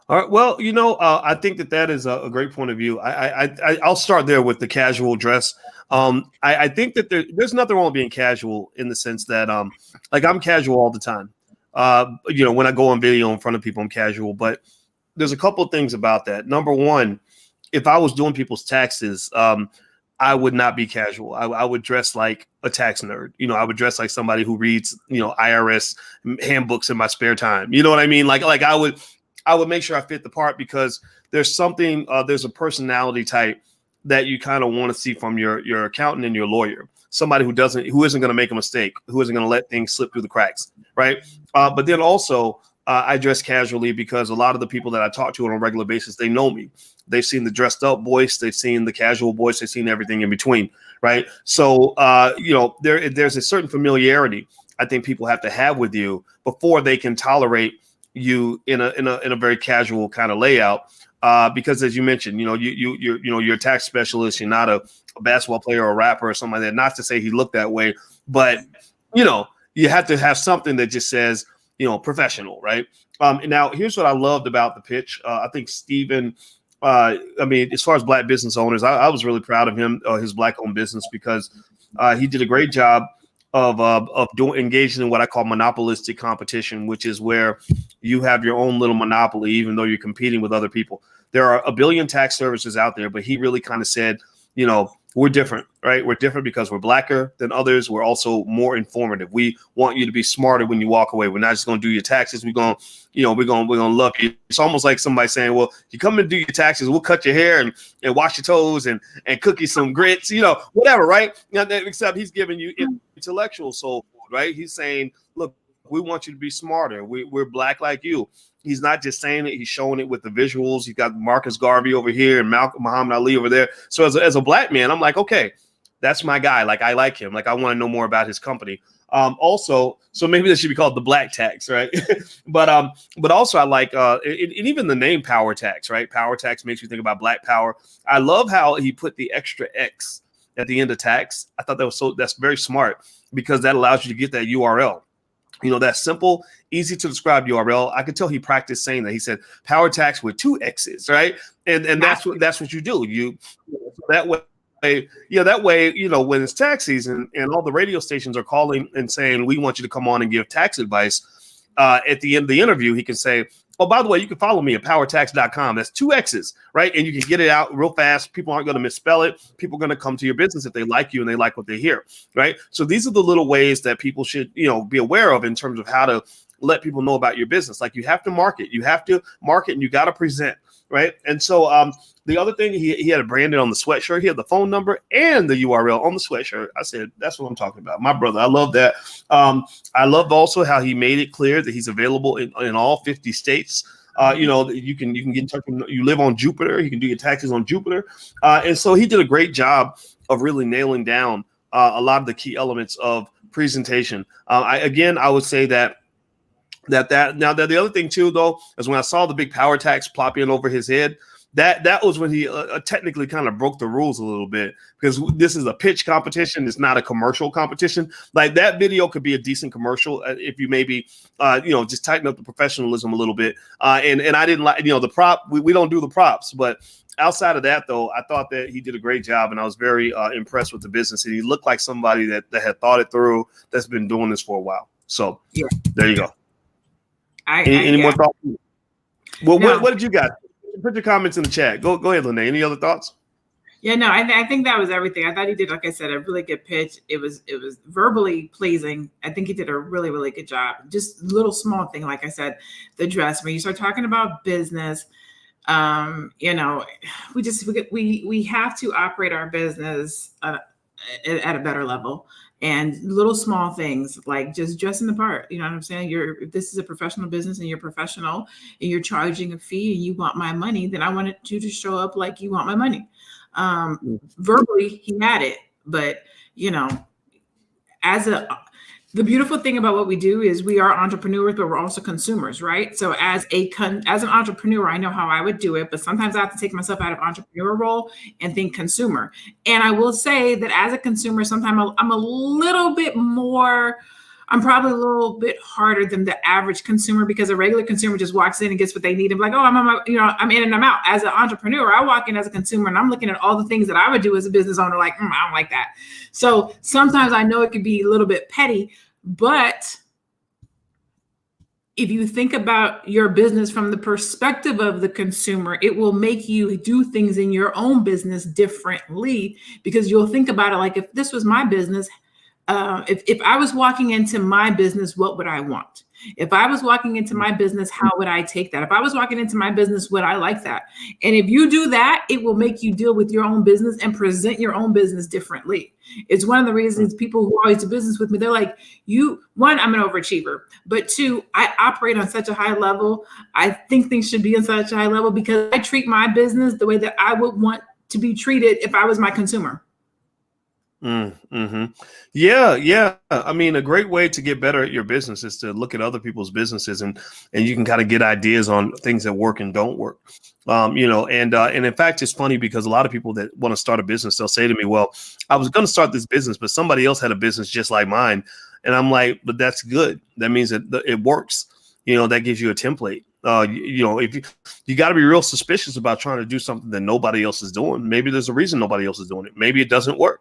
right. Well, I think that is a great point of view. I'll start there with the casual dress. I think that there's nothing wrong with being casual in the sense that, like I'm casual all the time. When I go on video in front of people, I'm casual, but there's a couple of things about that. Number one, if I was doing people's taxes, I would not be casual. I would dress like a tax nerd. I would dress like somebody who reads, IRS handbooks in my spare time. You know what I mean? Like I would make sure I fit the part because there's something, there's a personality type that you kind of want to see from your accountant and your lawyer. Somebody who isn't going to make a mistake, who isn't going to let things slip through the cracks. Right. But then also I dress casually because a lot of the people that I talk to on a regular basis, they know me. They've seen the dressed up voice. They've seen the casual voice. They've seen everything in between. Right. So, there's a certain familiarity I think people have to have with you before they can tolerate you in a very casual kind of layout. Because as you mentioned, you're a tax specialist. You're not a basketball player or a rapper or something like that. Not to say he looked that way, but, you have to have something that just says, professional. Right. And now here's what I loved about the pitch. I think Stephen, as far as Black business owners, I was really proud of him, his Black owned business, because he did a great job of engaging in what I call monopolistic competition, which is where you have your own little monopoly, even though you're competing with other people. There are a billion tax services out there, but he really kind of said, we're different, right? We're different because we're Blacker than others. We're also more informative. We want you to be smarter when you walk away. We're not just going to do your taxes. We're going to love you. It's almost like somebody saying, well, you come and do your taxes, we'll cut your hair and wash your toes and cook you some grits, whatever, right? Except he's giving you intellectual soul food, right? He's saying, look, we want you to be smarter. We're Black like you. He's not just saying it. He's showing it with the visuals. He's got Marcus Garvey over here and Muhammad Ali over there. So as a Black man, I'm like, okay, that's my guy. Like, I like him. Like, I want to know more about his company. Also, so maybe this should be called the Black Tax, right? but also I like, and even the name Power Tax, right? Power Tax makes you think about Black power. I love how he put the extra X at the end of tax. I thought that's very smart because that allows you to get that URL. That simple, easy to describe URL. I could tell he practiced saying that. He said Power Tax with 2 X's, right? And that's what you do. That way, when it's tax season and all the radio stations are calling and saying, we want you to come on and give tax advice, at the end of the interview, he can say, oh, by the way, you can follow me at powertax.com. That's 2 X's, right? And you can get it out real fast. People aren't going to misspell it. People are going to come to your business if they like you and they like what they hear, right? So these are the little ways that people should, be aware of in terms of how to let people know about your business. Like you have to market. You have to market and you got to present, right? And so the other thing, he had it branded on the sweatshirt. He had the phone number and the URL on the sweatshirt. I said, that's what I'm talking about. My brother, I love that. I loved also how he made it clear that he's available in all 50 states. You can get in touch with, you live on Jupiter. You can do your taxes on Jupiter. And so he did a great job of really nailing down a lot of the key elements of presentation. I would say that the other thing too, though, is when I saw the big power tax plop in over his head, that was when he technically kind of broke the rules a little bit, because this is a pitch competition. It's not a commercial competition. Like that video could be a decent commercial if you maybe, just tighten up the professionalism a little bit. And I didn't like, the prop. We don't do the props, but outside of that, though, I thought that he did a great job, and I was very impressed with the business. And he looked like somebody that had thought it through, that's been doing this for a while. So yeah, there you go. Any more thoughts? Well, no. What did you got? Put your comments in the chat. Go ahead, Lene. Any other thoughts? Yeah, no, I think that was everything. I thought he did, like I said, a really good pitch. It was verbally pleasing. I think he did a really, really good job. Just little small thing, like I said, the dress. When you start talking about business, you know, we have to operate our business at a better level. And little small things like just dressing the part, you know what I'm saying? If this is a professional business and you're professional and you're charging a fee and you want my money, then I wanted you to show up like you want my money. Verbally, he had it, but you know, the beautiful thing about what we do is we are entrepreneurs, but we're also consumers, right? So as an entrepreneur, I know how I would do it, but sometimes I have to take myself out of entrepreneur role and think consumer. And I will say that as a consumer, sometimes I'm probably a little bit harder than the average consumer, because a regular consumer just walks in and gets what they need and be like, oh, I'm in and I'm out. As an entrepreneur, I walk in as a consumer and I'm looking at all the things that I would do as a business owner, like, I don't like that. So sometimes I know it could be a little bit petty, but if you think about your business from the perspective of the consumer, it will make you do things in your own business differently, because you'll think about it like, if this was my business, if I was walking into my business, what would I want? If I was walking into my business, how would I take that? If I was walking into my business, would I like that? And if you do that, it will make you deal with your own business and present your own business differently. It's one of the reasons people who always do business with me, they're like, one, I'm an overachiever, but two, I operate on such a high level. I think things should be on such a high level because I treat my business the way that I would want to be treated if I was my consumer. Mm-hmm. Yeah. I mean, a great way to get better at your business is to look at other people's businesses, and you can kind of get ideas on things that work and don't work. And in fact, it's funny because a lot of people that want to start a business, they'll say to me, well, I was going to start this business, but somebody else had a business just like mine. And I'm like, but that's good. That means that it works. That gives you a template. If you got to be real suspicious about trying to do something that nobody else is doing. Maybe there's a reason nobody else is doing it. Maybe it doesn't work.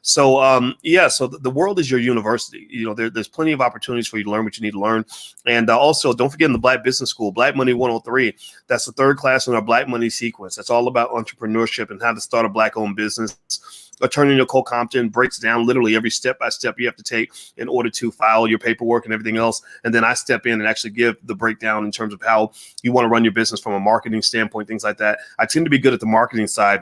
So the world is your university. There's plenty of opportunities for you to learn what you need to learn. And also, don't forget, in the Black Business School, Black Money 103, that's the third class in our Black Money sequence. That's all about entrepreneurship and how to start a Black-owned business. Attorney Nicole Compton breaks down literally every step by step you have to take in order to file your paperwork and everything else. And then I step in and actually give the breakdown in terms of how you want to run your business from a marketing standpoint, things like that. I tend to be good at the marketing side.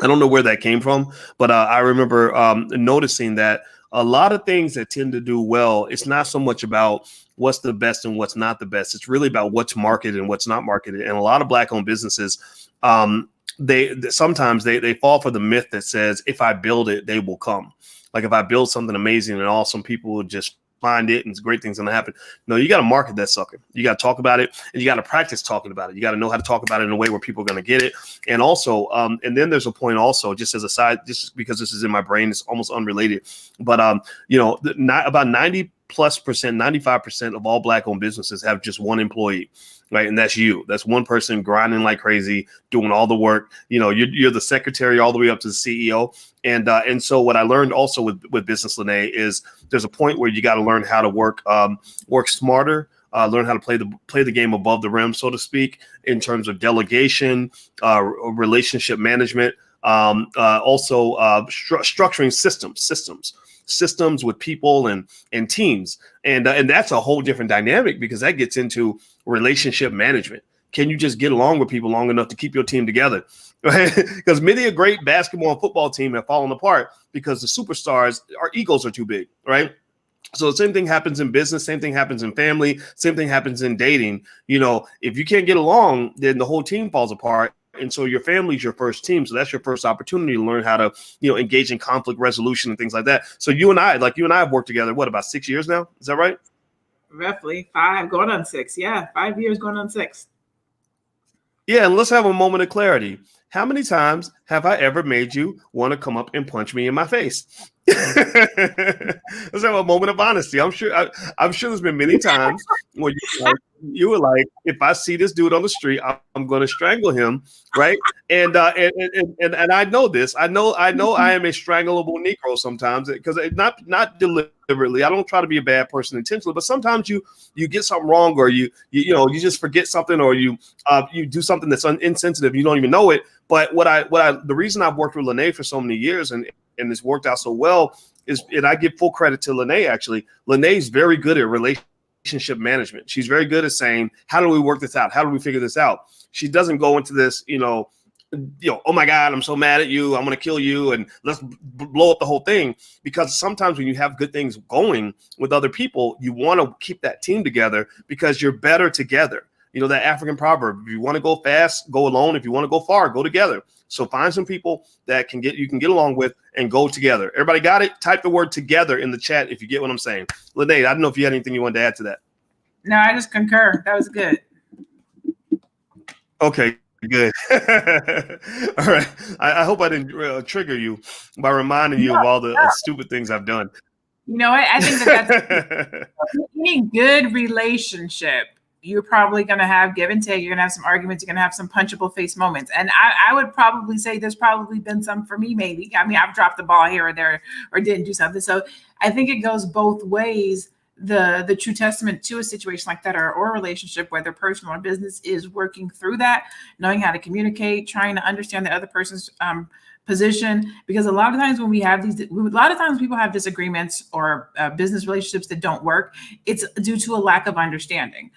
I don't know where that came from, but I remember noticing that a lot of things that tend to do well, it's not so much about what's the best and what's not the best. It's really about what's marketed and what's not marketed. And a lot of Black-owned businesses, they sometimes fall for the myth that says, if I build it, they will come. Like if I build something amazing and awesome, people will just find it and great things going to happen. No, you got to market that sucker. You got to talk about it, and you got to practice talking about it. You got to know how to talk about it in a way where people are going to get it. And also, and then there's a point also, just as a side, just because this is in my brain, it's almost unrelated, but about 90+%, 95% of all Black-owned businesses have just one employee. Right. And that's you. That's one person grinding like crazy, doing all the work. You're the secretary all the way up to the CEO. And so what I learned also with Business Lene is there's a point where you got to learn how to work smarter, learn how to play the game above the rim, so to speak, in terms of delegation, relationship management, also structuring systems with people and teams. And that's a whole different dynamic, because that gets into relationship management. Can you just get along with people long enough to keep your team together? Right? Because many a great basketball and football team have fallen apart because the superstars, our egos are too big, right? So the same thing happens in business, same thing happens in family, same thing happens in dating. If you can't get along, then the whole team falls apart. And so your family's your first team. So that's your first opportunity to learn how to, engage in conflict resolution and things like that. So you and I have worked together, about 6 years now? Is that right? Roughly 5, going on 6. Yeah, 5 years going on 6. Yeah, and let's have a moment of clarity. How many times have I ever made you want to come up and punch me in my face? Let's have a moment of honesty. I'm sure there's been many times when you were like, if I see this dude on the street, I'm going to strangle him, right? And I know this. I know I am a strangleable Negro sometimes, because not deliberately. I don't try to be a bad person intentionally, but sometimes you get something wrong, or you just forget something, or you do something that's insensitive. You don't even know it. But the reason I've worked with Lene for so many years and it's worked out so well is, and I give full credit to Lene, actually. Lene's very good at relationship management. She's very good at saying, how do we work this out? How do we figure this out? She doesn't go into this, oh my God, I'm so mad at you, I'm going to kill you, and let's blow up the whole thing. Because sometimes when you have good things going with other people, you want to keep that team together because you're better together. That African proverb, if you want to go fast, go alone. If you want to go far, go together. So find some people that you can get along with and go together. Everybody got it? Type the word together in the chat if you get what I'm saying. Lene, I don't know if you had anything you wanted to add to that. No, I just concur. That was good. Okay, good. All right. I hope I didn't trigger you by reminding you of all the stupid things I've done. You know what? I think that's any good relationship. You're probably going to have give and take. You're going to have some arguments. You're going to have some punchable face moments. And I would probably say there's probably been some for me, maybe. I mean, I've dropped the ball here or there or didn't do something. So I think it goes both ways. The true testament to a situation like that or a relationship, whether personal or business, is working through that, knowing how to communicate, trying to understand the other person's position. Because a lot of times when we have people have disagreements or business relationships that don't work, it's due to a lack of understanding,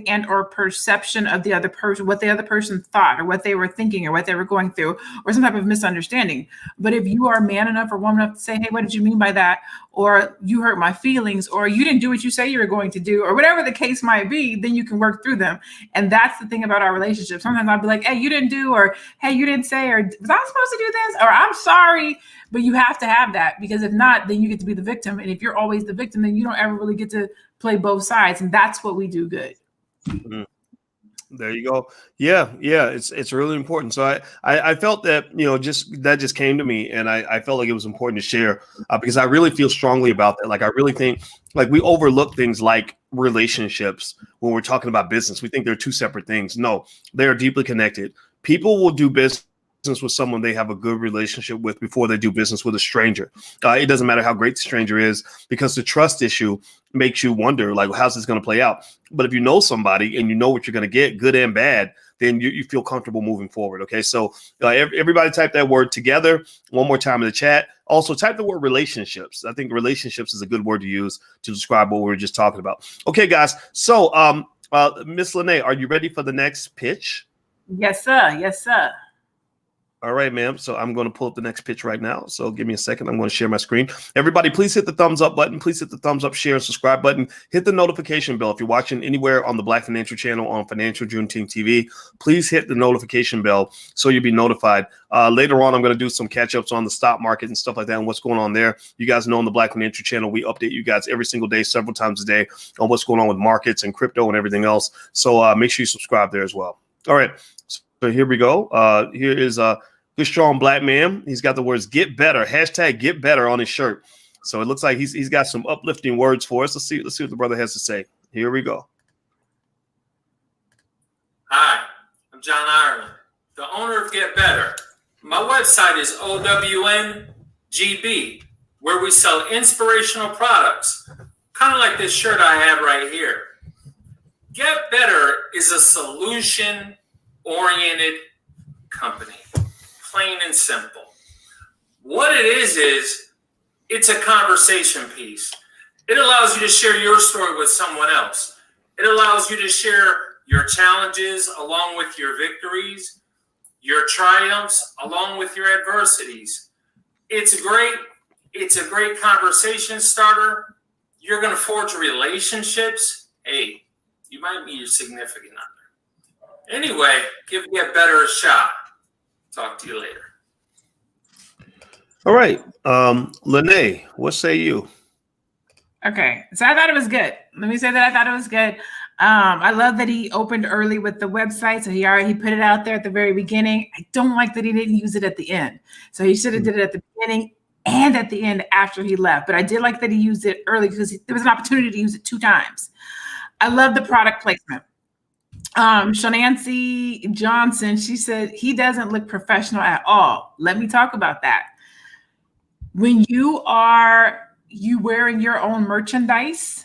and or perception of the other person, what the other person thought or what they were thinking or what they were going through, or some type of misunderstanding. But if you are man enough or woman enough to say, hey, what did you mean by that? Or you hurt my feelings, or you didn't do what you say you were going to do, or whatever the case might be, then you can work through them. And that's the thing about our relationship. Sometimes I'll be like, hey, you didn't do, or hey, you didn't say, or was I supposed to do this? Or I'm sorry. But you have to have that, because if not, then you get to be the victim. And if you're always the victim, then you don't ever really get to play both sides. And that's what we do good. Mm-hmm. There you go. Yeah. It's really important. So I felt that, that just came to me, and I felt like it was important to share because I really feel strongly about that. Like, I really think like we overlook things like relationships when we're talking about business. We think they're two separate things. No, they are deeply connected. People will do business with someone they have a good relationship with before they do business with a stranger. It doesn't matter how great the stranger is, because the trust issue makes you wonder, like, how's this going to play out? But if you know somebody and you know what you're going to get, good and bad, then you feel comfortable moving forward. Okay, so everybody type that word together one more time in the chat. Also type the word relationships. I think relationships is a good word to use to describe what we were just talking about. Okay, guys. So Miss Lene, are you ready for the next pitch? Yes, sir. Yes, sir. All right, ma'am. So I'm going to pull up the next pitch right now. So give me a second. I'm going to share my screen. Everybody, please hit the thumbs up button. Please hit the thumbs up, share, and subscribe button. Hit the notification bell. If you're watching anywhere on the Black Financial Channel on Financial Juneteenth TV, please hit the notification bell so you'll be notified. Later on, I'm going to do some catch-ups on the stock market and stuff like that and what's going on there. You guys know on the Black Financial Channel, we update you guys every single day, several times a day, on what's going on with markets and crypto and everything else. So make sure you subscribe there as well. All right. So here we go. Here is a good, strong black man. He's got the words "get better," hashtag "get better" on his shirt. So it looks like he's got some uplifting words for us. Let's see what the brother has to say. Here we go. Hi, I'm John Ireland, the owner of Get Better. My website is OWNGB, where we sell inspirational products, kind of like this shirt I have right here. Get Better is a solution-oriented company, plain and simple. What it is it's a conversation piece. It allows you to share your story with someone else. It allows you to share your challenges along with your victories, your triumphs along with your adversities. It's a great conversation starter. You're going to forge relationships. Hey, you might meet your significant other. Anyway, give Get Better a shot. Talk to you later. All right. Lene, what say you? Okay. So I thought it was good. Let me say that I thought it was good. I love that he opened early with the website. So he put it out there at the very beginning. I don't like that he didn't use it at the end. So he should have did it at the beginning and at the end after he left. But I did like that he used it early because there was an opportunity to use it 2 times. I love the product placement. Shanancy Johnson, she said, he doesn't look professional at all. Let me talk about that. When you wearing your own merchandise,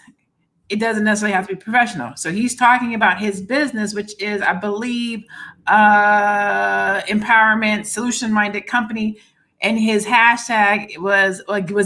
it doesn't necessarily have to be professional. So he's talking about his business, which is, I believe, empowerment, solution-minded company. And his hashtag was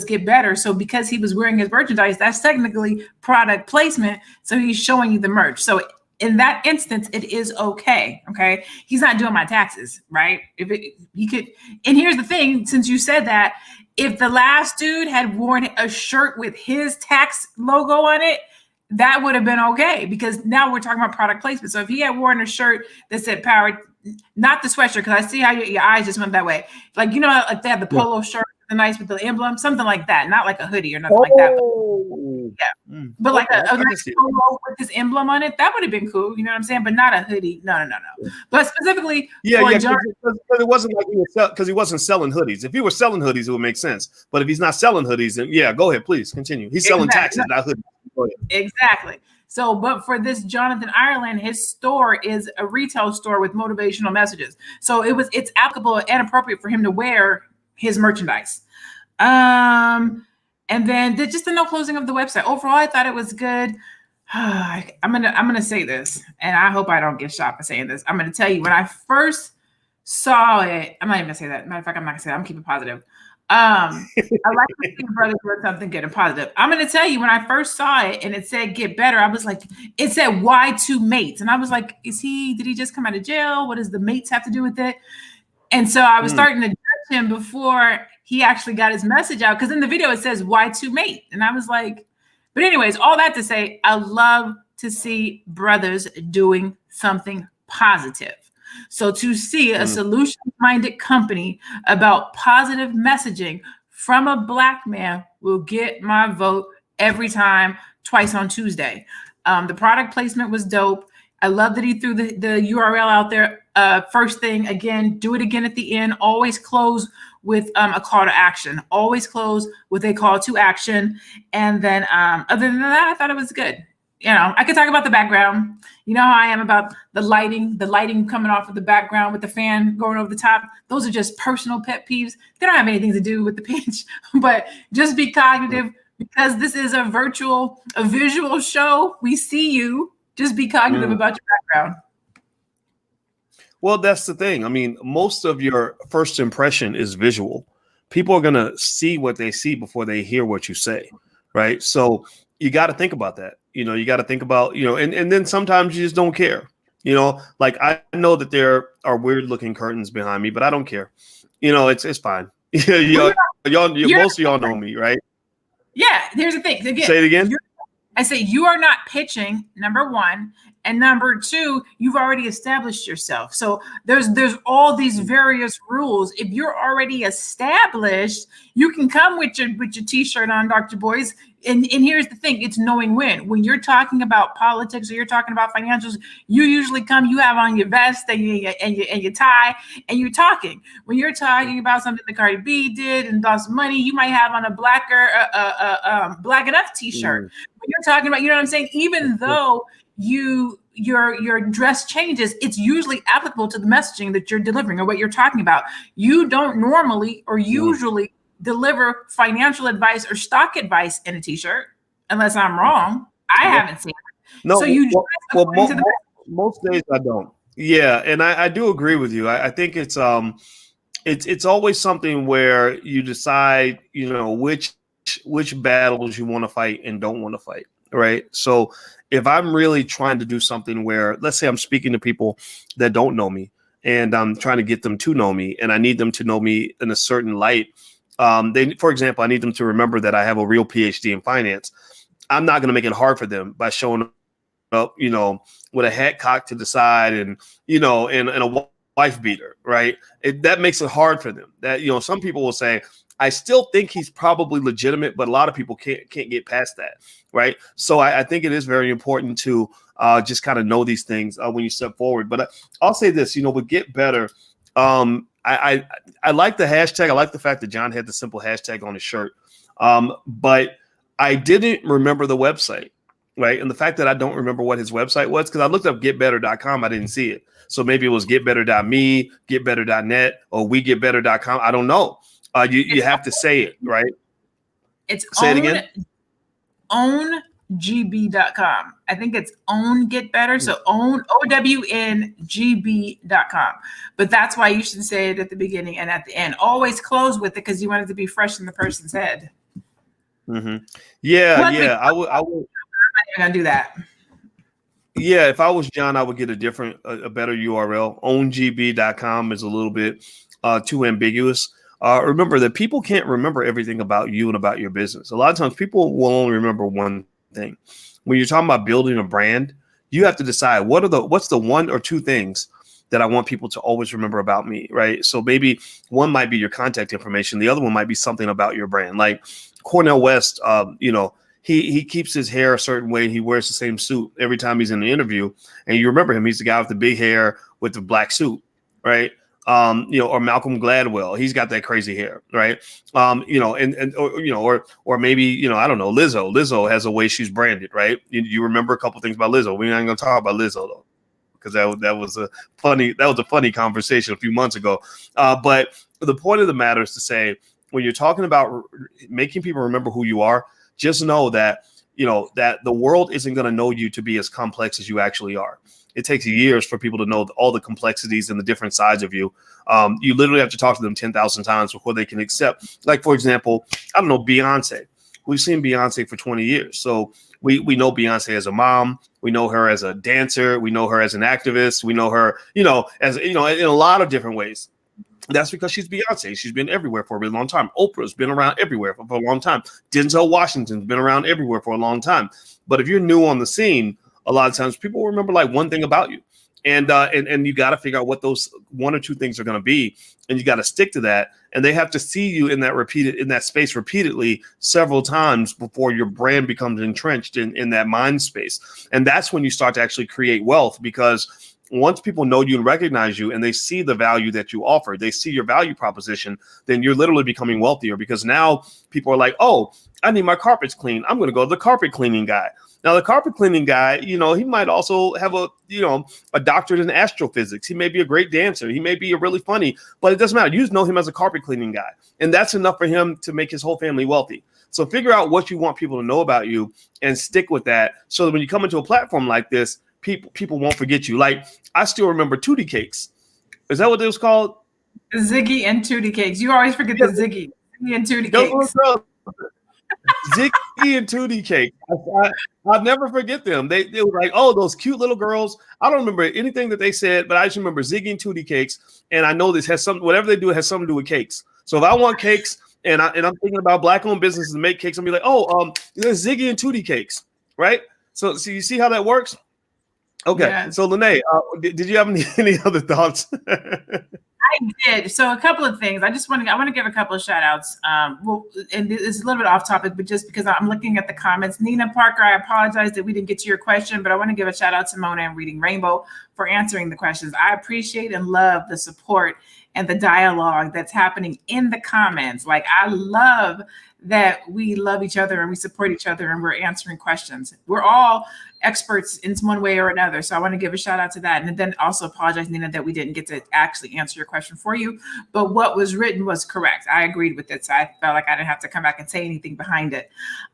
get better. So because he was wearing his merchandise, that's technically product placement. So he's showing you the merch. So in that instance, it is okay. Okay. He's not doing my taxes, right? He could, and here's the thing, since you said that, if the last dude had worn a shirt with his tax logo on it, that would have been okay, because now we're talking about product placement. So if he had worn a shirt that said Power, not the sweatshirt, because I see how your eyes just went that way. Like, you know, like they have the polo shirt, the nice with the emblem, something like that. Not like a hoodie or nothing like that. But, but like a nice polo with his emblem on it, that would have been cool. You know what I'm saying? But not a hoodie. No. But specifically, because it wasn't like because he wasn't selling hoodies. If he were selling hoodies, it would make sense. But if he's not selling hoodies, then yeah, go ahead, please continue. He's selling taxes, not hoodies. Exactly. So, but for this Jonathan Ireland, his store is a retail store with motivational messages. So it's applicable and appropriate for him to wear his merchandise. And then just the no closing of the website. Overall, I thought it was good. I'm gonna say this, and I hope I don't get shot for saying this. I'm gonna tell you, when I first saw it, I'm not even gonna say that. Matter of fact, I'm not gonna say that. I'm keeping positive. I like to see brothers doing something good and positive. I'm going to tell you, when I first saw it and it said get better, I was like, it said why 2 mates? And I was like, did he just come out of jail? What does the mates have to do with it? And so I was starting to judge him before he actually got his message out. Because in the video, it says why 2 mate? And I was like, but anyways, all that to say, I love to see brothers doing something positive. So to see a solution-minded company about positive messaging from a Black man will get my vote every time, twice on Tuesday. The product placement was dope. I love that he threw the URL out there. First thing, again, do it again at the end. Always close with a call to action. Always close with a call to action. And then other than that, I thought it was good. You know, I could talk about the background. You know how I am about the lighting coming off of the background with the fan going over the top. Those are just personal pet peeves. They don't have anything to do with the pitch, but just be cognitive, because this is a visual show. We see you. Just be cognitive about your background. Well, that's the thing. I mean, most of your first impression is visual. People are going to see what they see before they hear what you say, right? So you got to think about that. You know, you got to think about, you know, and then sometimes you just don't care. You know, like I know that there are weird looking curtains behind me, but I don't care. You know, it's fine. Y'all, most of y'all know me, right? Yeah. Here's the thing. Again, say it again. I say you are not pitching, number one, and number two, you've already established yourself. So there's all these various rules. If you're already established, you can come with your t-shirt on, Dr. Boys. And here's the thing, it's knowing when. When you're talking about politics or you're talking about financials, you usually come, you have on your vest and your tie, and you're talking. When you're talking about something that Cardi B did and lost money, you might have on a Black Enough t-shirt. When you're talking about, you know what I'm saying? Even though your dress changes, it's usually applicable to the messaging that you're delivering or what you're talking about. You don't normally or usually deliver financial advice or stock advice in a t-shirt, unless I'm wrong. I haven't seen it. No, so you most days I don't. Yeah, and I do agree with you. I think it's always something where you decide, you know, which battles you want to fight and don't want to fight, right? So if I'm really trying to do something where, let's say I'm speaking to people that don't know me and I'm trying to get them to know me and I need them to know me in a certain light, for example, I need them to remember that I have a real PhD in finance. I'm not going to make it hard for them by showing up, you know, with a hat cocked to the side and, you know, and a wife beater, right? That makes it hard for them. That, you know, some people will say, I still think he's probably legitimate, but a lot of people can't get past that, right? So I think it is very important to just kind of know these things when you step forward. But I'll say this, you know, with Get Better, I like the hashtag. I like the fact that John had the simple hashtag on his shirt. But I didn't remember the website, right? And the fact that I don't remember what his website was, because I looked up getbetter.com, I didn't see it. So maybe it was getbetter.me, getbetter.net, or wegetbetter.com. I don't know. You have to say it, right? It's say it again. OwnGB.com. I think it's own get better. So own OWNGB.com. But that's why you should say it at the beginning and at the end. Always close with it because you want it to be fresh in the person's head. Mm-hmm. Yeah, Luckily, yeah. I would. I'm not even gonna do that. Yeah, if I was John, I would get a better URL. OwnGB.com is a little bit too ambiguous. Remember that people can't remember everything about you and about your business. A lot of times people will only remember one thing. When you're talking about building a brand, you have to decide what's the one or two things that I want people to always remember about me, right? So maybe one might be your contact information. The other one might be something about your brand. Like Cornel West, he keeps his hair a certain way. He wears the same suit every time he's in an interview. And you remember him. He's the guy with the big hair with the black suit, right? Or Malcolm Gladwell, he's got that crazy hair, right? Or maybe, I don't know, Lizzo. Lizzo has a way she's branded, right? You remember a couple things about Lizzo. We're not going to talk about Lizzo though, because that was a funny conversation a few months ago. But the point of the matter is to say, when you're talking about making people remember who you are, just know that that the world isn't going to know you to be as complex as you actually are. It takes years for people to know all the complexities and the different sides of you. You literally have to talk to them 10,000 times before they can accept. Like, for example, I don't know, Beyonce. We've seen Beyonce for 20 years. So we know Beyonce as a mom. We know her as a dancer. We know her as an activist. We know her, in a lot of different ways. That's because she's Beyonce. She's been everywhere for a really long time. Oprah's been around everywhere for a long time. Denzel Washington's been around everywhere for a long time. But if you're new on the scene, a lot of times people will remember like one thing about you. And you got to figure out what those one or two things are going to be. And you got to stick to that. And they have to see you in that space repeatedly several times before your brand becomes entrenched in that mind space. And that's when you start to actually create wealth, because once people know you and recognize you and they see the value that you offer, they see your value proposition, then you're literally becoming wealthier, because now people are like, oh, I need my carpets cleaned. I'm going to go to the carpet cleaning guy. Now, the carpet cleaning guy, he might also have a doctorate in astrophysics. He may be a great dancer. He may be really funny, but it doesn't matter. You just know him as a carpet cleaning guy. And that's enough for him to make his whole family wealthy. So figure out what you want people to know about you and stick with that, so that when you come into a platform like this, people won't forget you. Like, I still remember Tootie Cakes. Is that what it was called? Ziggy and Tootie Cakes. You always forget the Ziggy and Tootie Cakes. Ziggy and Tootie Cakes. I'll never forget them. They were like, oh, those cute little girls. I don't remember anything that they said, but I just remember Ziggy and Tootie Cakes. And I know this has whatever they do, it has something to do with cakes. So if I want cakes and I'm thinking about black-owned businesses to make cakes, I'm be like, there's Ziggy and Tootie Cakes, right? So you see how that works? Okay. Yeah. So Lene, did you have any other thoughts? I did. So a couple of things. I want to give a couple of shout outs. And it's a little bit off topic, but just because I'm looking at the comments. Nina Parker, I apologize that we didn't get to your question, but I want to give a shout out to Mona and Reading Rainbow for answering the questions. I appreciate and love the support and the dialogue that's happening in the comments. Like, I love that we love each other and we support each other and we're answering questions. We're all experts in one way or another. So I want to give a shout out to that. And then also apologize, Nina, that we didn't get to actually answer your question for you. But what was written was correct. I agreed with it. So I felt like I didn't have to come back and say anything behind it.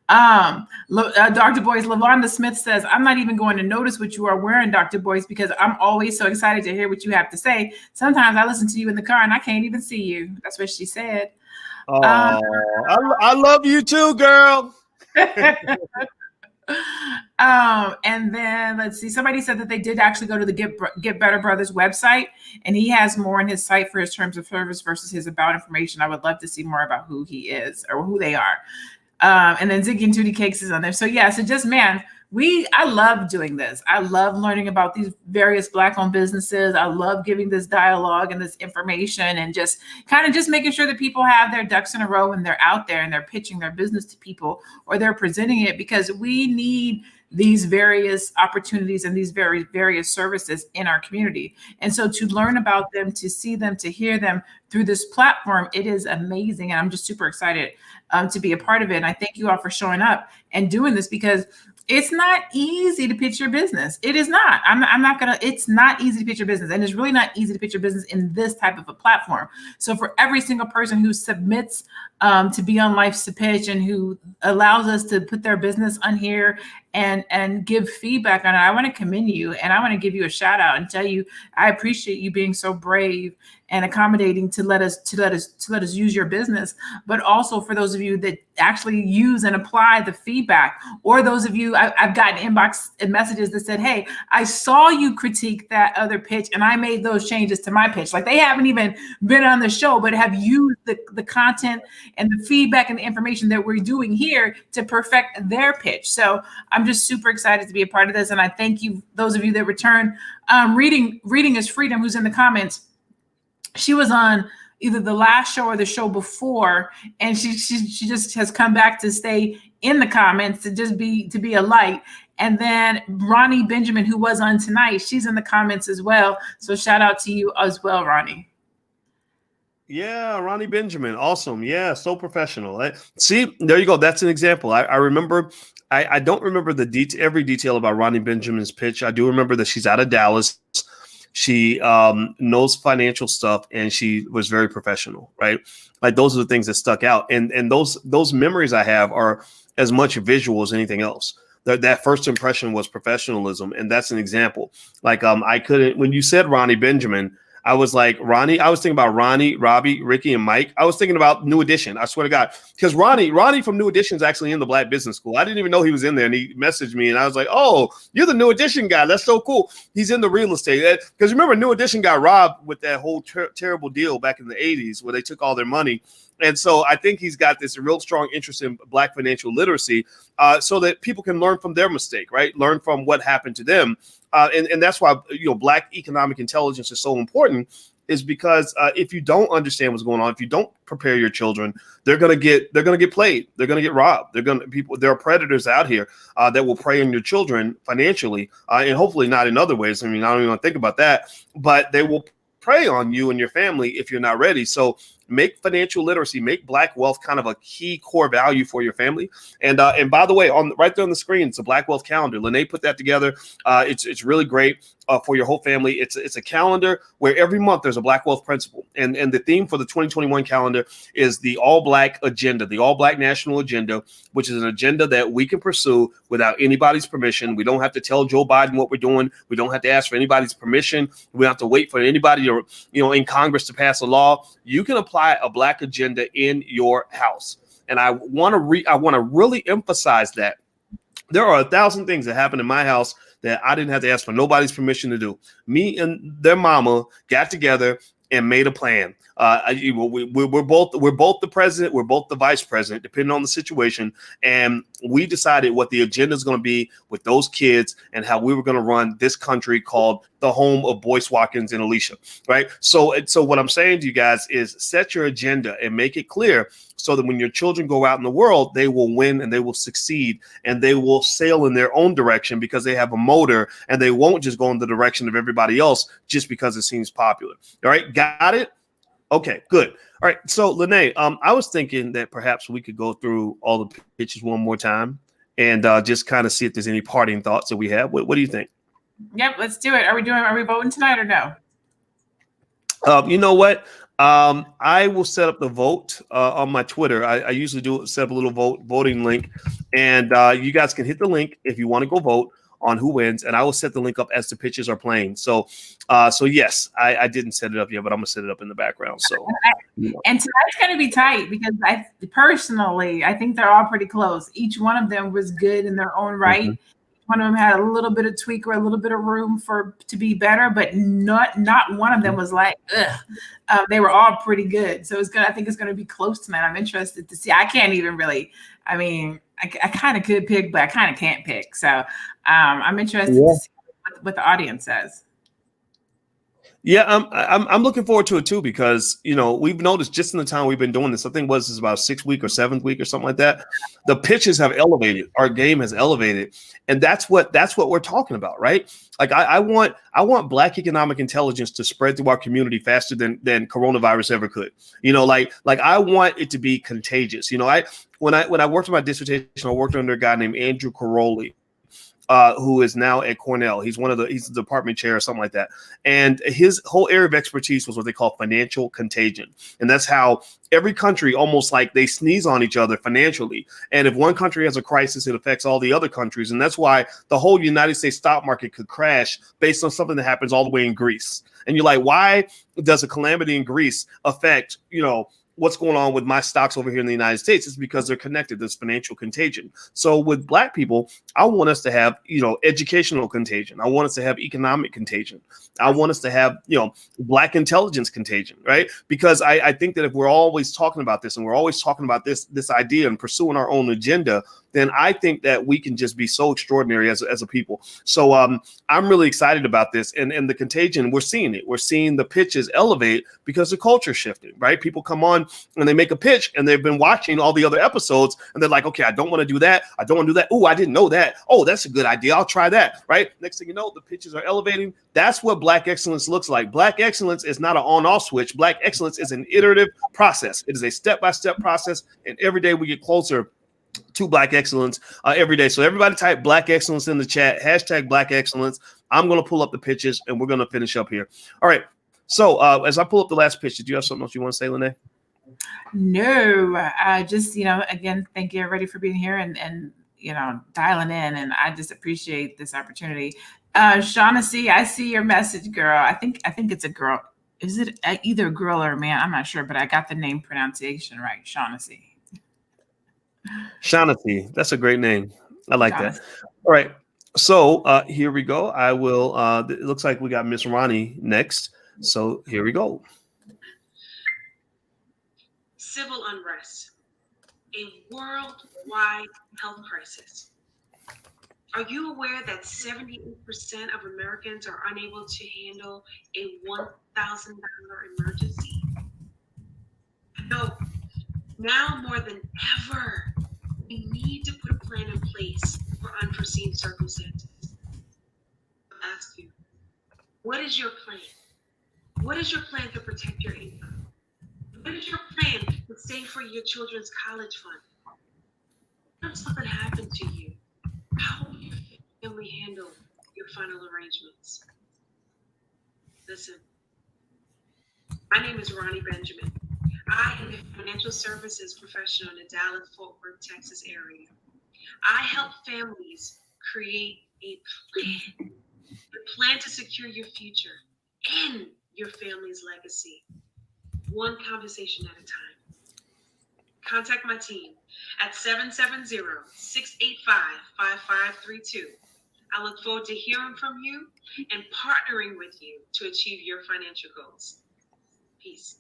Dr. Boyce, LaVonda Smith says, I'm not even going to notice what you are wearing, Dr. Boyce, because I'm always so excited to hear what you have to say. Sometimes I listen to you in the car and I can't even see you. That's what she said. Oh, I love you too, girl. And then let's see, somebody said that they did actually go to the Get Better Brothers website, and he has more on his site for his terms of service versus his about information. I would love to see more about who he is or who they are. And then Ziggy and Tootie Cakes is on there. So yeah, so just, man, I love doing this. I love learning about these various Black-owned businesses. I love giving this dialogue and this information and just kind of just making sure that people have their ducks in a row and they're out there and they're pitching their business to people or they're presenting it, because we need these various opportunities and these various services in our community. And so to learn about them, to see them, to hear them through this platform, it is amazing. And I'm just super excited to be a part of it. And I thank you all for showing up and doing this, because it's not easy to pitch your business. It is not. It's not easy to pitch your business. And it's really not easy to pitch your business in this type of a platform. So for every single person who submits to be on Life's to Pitch and who allows us to put their business on here and give feedback on it, I want to commend you, and I want to give you a shout out and tell you I appreciate you being so brave and accommodating to let us use your business. But also for those of you that actually use and apply the feedback, or those of you, I've gotten inbox and messages that said, hey, I saw you critique that other pitch and I made those changes to my pitch. Like, they haven't even been on the show, but have used the content and the feedback and the information that we're doing here to perfect their pitch. So I'm just super excited to be a part of this. And I thank you, those of you that return. Reading is Freedom, who's in the comments. She was on either the last show or the show before, and she just has come back to stay in the comments to be a light. And then Ronnie Benjamin, who was on tonight, she's in the comments as well. So shout out to you as well, Ronnie. Yeah, Ronnie Benjamin. Awesome. Yeah, so professional. See, there you go. That's an example. I remember, I don't remember every detail about Ronnie Benjamin's pitch. I do remember that she's out of Dallas. She knows financial stuff, and she was very professional, right? Like, those are the things that stuck out. And those memories I have are as much visual as anything else. That first impression was professionalism. And that's an example. Like, when you said Ronnie Benjamin, I was like, Ronnie, I was thinking about Ronnie, Robbie, Ricky, and Mike. I was thinking about New Edition. I swear to God. Because Ronnie from New Edition is actually in the Black Business School. I didn't even know he was in there. And he messaged me, and I was like, oh, you're the New Edition guy. That's so cool. He's in the real estate. Because remember, New Edition got robbed with that whole terrible deal back in the 80s where they took all their money. And so I think he's got this real strong interest in Black financial literacy so that people can learn from their mistake, right? Learn from what happened to them. And that's why, Black economic intelligence is so important, is because if you don't understand what's going on, if you don't prepare your children, they're gonna get played. They're gonna get robbed. There are predators out here that will prey on your children financially, and hopefully not in other ways. I mean, I don't even want to think about that, but they will prey on you and your family if you're not ready. So make financial literacy, make Black wealth kind of a key core value for your family. And by the way, right there on the screen, it's a Black Wealth calendar. Lene put that together. It's really great for your whole family. It's a calendar where every month there's a Black Wealth principle. And the theme for the 2021 calendar is the All Black agenda, the All Black national agenda, which is an agenda that we can pursue without anybody's permission. We don't have to tell Joe Biden what we're doing. We don't have to ask for anybody's permission. We don't have to wait for anybody or in Congress to pass a law. You can apply a Black agenda in your house. And I want to really emphasize that there are 1,000 things that happen in my house that I didn't have to ask for nobody's permission to do. Me and their mama got together and made a plan. We're both the president, we're both the vice president, depending on the situation. And we decided what the agenda is going to be with those kids and how we were going to run this country called the home of Boyce Watkins and Alicia, right? So what I'm saying to you guys is set your agenda and make it clear so that when your children go out in the world, they will win and they will succeed and they will sail in their own direction because they have a motor, and they won't just go in the direction of everybody else just because it seems popular. All right, got it? Okay, good. All right, so Lene, I was thinking that perhaps we could go through all the pitches one more time and just kind of see if there's any parting thoughts that we have. What do you think? Yep, let's do it. Are we voting tonight or no? You know what? I will set up the vote on my Twitter. I usually set up a little voting link, and you guys can hit the link if you want to go vote on who wins, and I will set the link up as the pitches are playing. So yes, I didn't set it up yet, but I'm gonna set it up in the background. So, and tonight's gonna be tight because I think they're all pretty close. Each one of them was good in their own right. Mm-hmm. One of them had a little bit of tweak or a little bit of room to be better, but not one of them was like, ugh. They were all pretty good. So I think it's gonna be close tonight. I'm interested to see. I can't even really. I mean, I kind of could pick, but I kind of can't pick. So I'm interested to see what the audience says. Yeah, I'm looking forward to it too because we've noticed just in the time we've been doing this. I think this is about 6th week or 7th week or something like that. The pitches have elevated. Our game has elevated, and that's what we're talking about, right? Like I want Black economic intelligence to spread through our community faster than coronavirus ever could. Like I want it to be contagious. When I worked on my dissertation, I worked under a guy named Andrew Caroli, who is now at Cornell. He's the department chair or something like that. And his whole area of expertise was what they call financial contagion. And that's how every country, almost like they sneeze on each other financially. And if one country has a crisis, it affects all the other countries. And that's why the whole United States stock market could crash based on something that happens all the way in Greece. And you're like, why does a calamity in Greece affect, what's going on with my stocks over here in the United States? It's because they're connected. There's financial contagion. So with Black people, I want us to have, educational contagion. I want us to have economic contagion. I want us to have, Black intelligence contagion, right? Because I think that if we're always talking about this and we're always talking about this idea and pursuing our own agenda, then I think that we can just be so extraordinary as a people. So I'm really excited about this. And the contagion, we're seeing it. We're seeing the pitches elevate because the culture shifted, right? People come on and they make a pitch and they've been watching all the other episodes and they're like, okay, I don't want to do that. I don't want to do that. Oh, I didn't know that. Oh, that's a good idea. I'll try that, right? Next thing you know, the pitches are elevating. That's what Black excellence looks like. Black excellence is not an on-off switch. Black excellence is an iterative process. It is a step-by-step process. And every day we get closer to Black excellence every day. So everybody type Black excellence in the chat, hashtag Black excellence. I'm going to pull up the pitches and we're going to finish up here. All right. So as I pull up the last pitch, do you have something else you want to say, Lene? No, just, again, thank you everybody for being here and dialing in. And I just appreciate this opportunity. Shaughnessy, I see your message, girl. I think it's a girl. Is it either a girl or a man? I'm not sure, but I got the name pronunciation right. Shaughnessy. Shaughnessy. That's a great name. I like that. All right. So here we go. I will. It looks like we got Miss Ronnie next. So here we go. Civil unrest, a worldwide health crisis. Are you aware that 78% of Americans are unable to handle a $1,000 emergency? No, now more than ever, we need to put a plan in place for unforeseen circumstances. I'll ask you, what is your plan? What is your plan to protect your income? What is your plan to save for your children's college fund? What if something happened to you? How will your family handle your final arrangements? Listen, my name is Ronnie Benjamin. I am a financial services professional in the Dallas-Fort Worth, Texas area. I help families create a plan to secure your future and your family's legacy, one conversation at a time. Contact my team at 770-685-5532. I look forward to hearing from you and partnering with you to achieve your financial goals. Peace.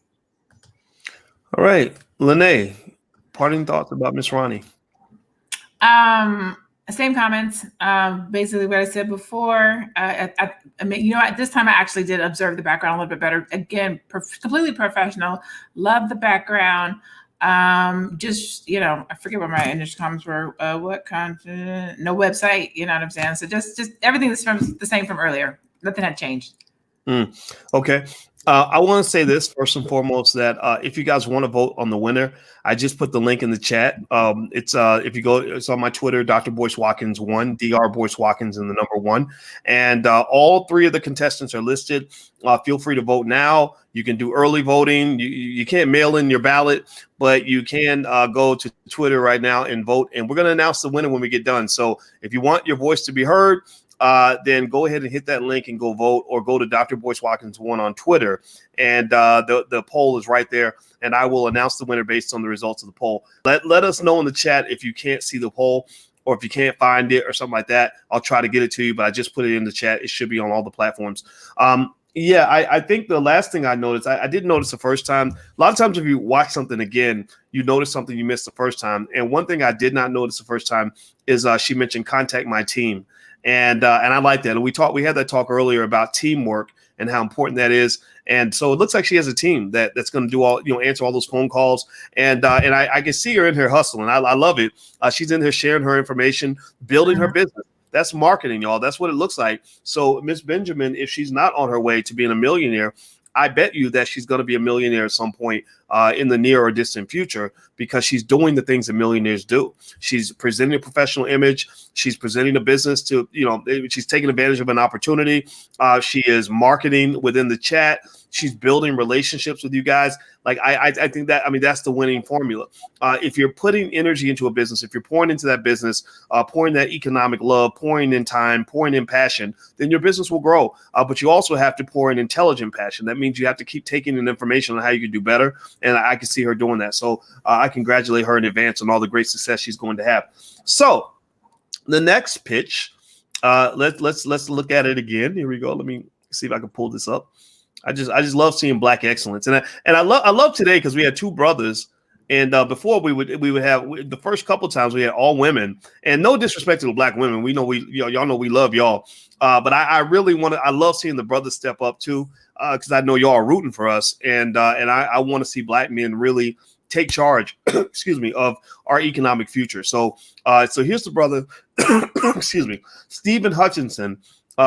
All right, Lene, parting thoughts about Miss Ronnie. Same comments. Basically what I said before. I mean, at this time I actually did observe the background a little bit better. Again, completely professional. Love the background. Just, I forget what my initial comments were. What content? No website. You know what I'm saying? So just everything that's the same from earlier. Nothing had changed. Okay. I want to say this first and foremost that if you guys want to vote on the winner, I just put the link in the chat. It's if you go, it's on my Twitter, Dr. Boyce Watkins 1, Dr. Boyce Watkins and the number 1. And all 3 of the contestants are listed. Feel free to vote now. You can do early voting. You can't mail in your ballot, but you can go to Twitter right now and vote. And we're going to announce the winner when we get done. So if you want your voice to be heard, then go ahead and hit that link and go vote, or go to Dr. Boyce Watkins 1 on Twitter. And the poll is right there. And I will announce the winner based on the results of the poll. Let us know in the chat if you can't see the poll or if you can't find it or something like that. I'll try to get it to you, but I just put it in the chat. It should be on all the platforms. I think the last thing I noticed, I didn't notice the first time. A lot of times if you watch something again, you notice something you missed the first time. And one thing I did not notice the first time is she mentioned contact my team. And I like that. And we had that talk earlier about teamwork and how important that is. And so it looks like she has a team that's going to do all, answer all those phone calls. And I can see her in here hustling. I love it. She's in here sharing her information, building her business. That's marketing, y'all. That's what it looks like. So Miss Benjamin, if she's not on her way to being a millionaire, I bet you that she's going to be a millionaire at some point in the near or distant future, because she's doing the things that millionaires do. She's presenting a professional image. She's presenting a business to, she's taking advantage of an opportunity. She is marketing within the chat. She's building relationships with you guys. Like, I think that, that's the winning formula. If you're putting energy into a business, if you're pouring into that business, pouring that economic love, pouring in time, pouring in passion, then your business will grow. But you also have to pour in intelligent passion. That means you have to keep taking in information on how you can do better. And I can see her doing that. So I congratulate her in advance on all the great success she's going to have. So the next pitch, let's look at it again. Here we go. Let me see if I can pull this up. I just love seeing Black excellence, and I love today because we had two brothers, and before we would have the first couple of times we had all women, and no disrespect to the Black women, we know y'all know we love y'all, but I really I love seeing the brothers step up too, because I know y'all are rooting for us, and I want to see Black men really take charge, excuse me, of our economic future. So here's the brother, excuse me, Stephen Hutchinson.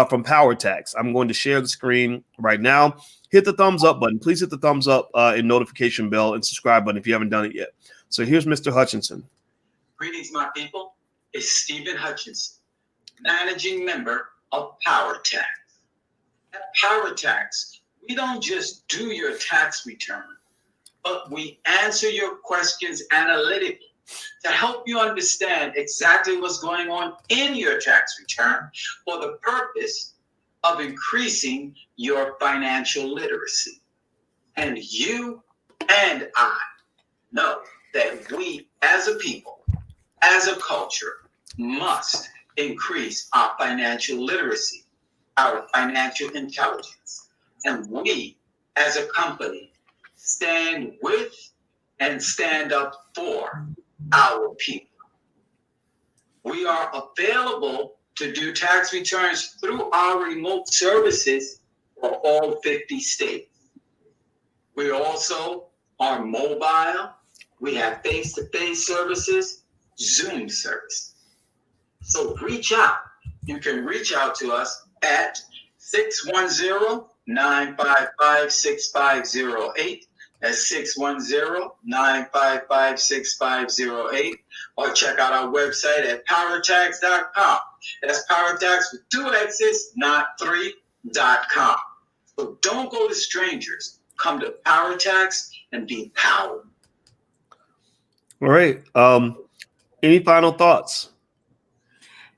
From Power Tax. I'm going to share the screen right now. Hit the thumbs up button. Please hit the thumbs up and notification bell and subscribe button if you haven't done it yet. So here's Mr. Hutchinson. Greetings, my people. It's Stephen Hutchinson, managing member of Power Tax. At Power Tax, we don't just do your tax return, but we answer your questions analytically to help you understand exactly what's going on in your tax return for the purpose of increasing your financial literacy. And you and I know that we as a people, as a culture, must increase our financial literacy, our financial intelligence. And we as a company stand with and stand up for our people. We are available to do tax returns through our remote services for all 50 states. We also are mobile. We have face-to-face services, Zoom service. So reach out. You can reach out to us at 610-955-6508. That's 610-955-6508. Or check out our website at powertax.com. That's powertax with 2 X's, not 3.com. So don't go to strangers. Come to PowerTax and be powered. All right. Any final thoughts?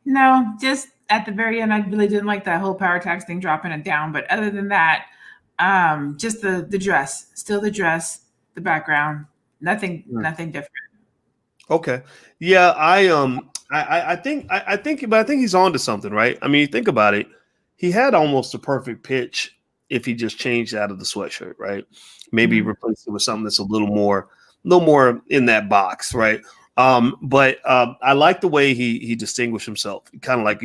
No, just at the very end, I really didn't like that whole Power Tax thing dropping it down. But other than that, just the dress, still the dress, the background, nothing different. Okay. Yeah, I think he's on to something, right? I mean, think about it. He had almost a perfect pitch if he just changed out of the sweatshirt, right? Maybe replace it with something that's a little more in that box, right? But I like the way he distinguished himself. Kind of like,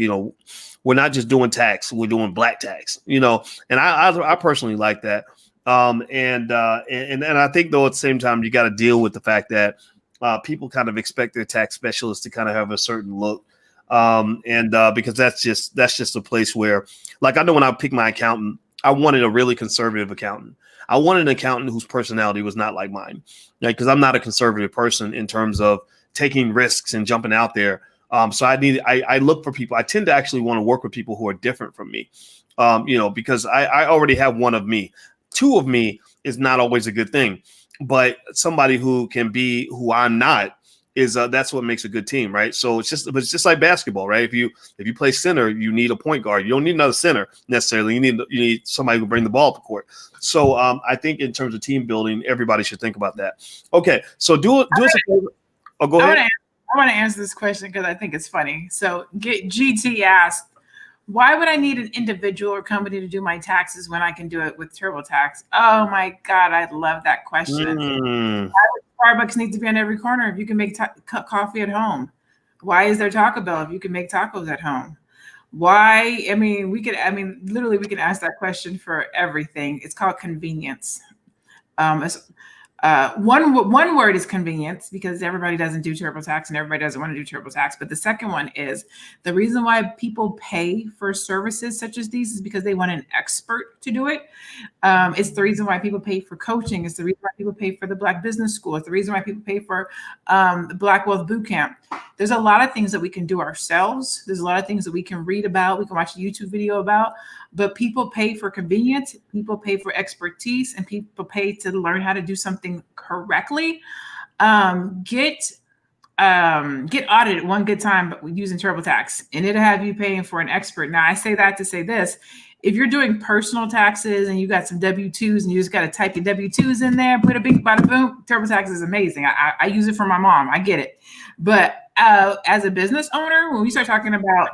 we're not just doing tax, we're doing Black tax, and I personally like that. And I think though at the same time you got to deal with the fact that people kind of expect their tax specialists to kind of have a certain look. Because that's just a place where, like, I know when I picked my accountant, I wanted a really conservative accountant. I wanted an accountant whose personality was not like mine, because I'm not a conservative person in terms of taking risks and jumping out there. So I look for people. I tend to actually want to work with people who are different from me, because I already have one of me. Two of me is not always a good thing, but somebody who can be who I'm not is that's what makes a good team, right? So it's just like basketball, right? If you play center, you need a point guard. You don't need another center necessarily. You need somebody who can bring the ball up the court. So I think in terms of team building, everybody should think about that. Okay, so do us a favor. Oh, go ahead. I want to answer this question because I think it's funny. So GT asked, why would I need an individual or company to do my taxes when I can do it with TurboTax? Oh my God, I love that question. Why would Starbucks need to be on every corner if you can make coffee at home? Why is there Taco Bell if you can make tacos at home? Why? I mean, literally, we can ask that question for everything. It's called convenience. It's, one word is convenience, because everybody doesn't do TurboTax and everybody doesn't want to do TurboTax. But the second one is the reason why people pay for services such as these is because they want an expert to do it. It's the reason why people pay for coaching. It's the reason why people pay for the Black Business School. It's the reason why people pay for the Black Wealth Bootcamp. There's a lot of things that we can do ourselves. There's a lot of things that we can read about. We can watch a YouTube video about. But people pay for convenience, people pay for expertise, and people pay to learn how to do something correctly. Get audited one good time using TurboTax, and it'll have you paying for an expert. Now, I say that to say this. If you're doing personal taxes and you got some W-2s and you just got to type your W-2s in there, put a bing, bada boom, TurboTax is amazing. I use it for my mom. I get it. But as a business owner, when we start talking about,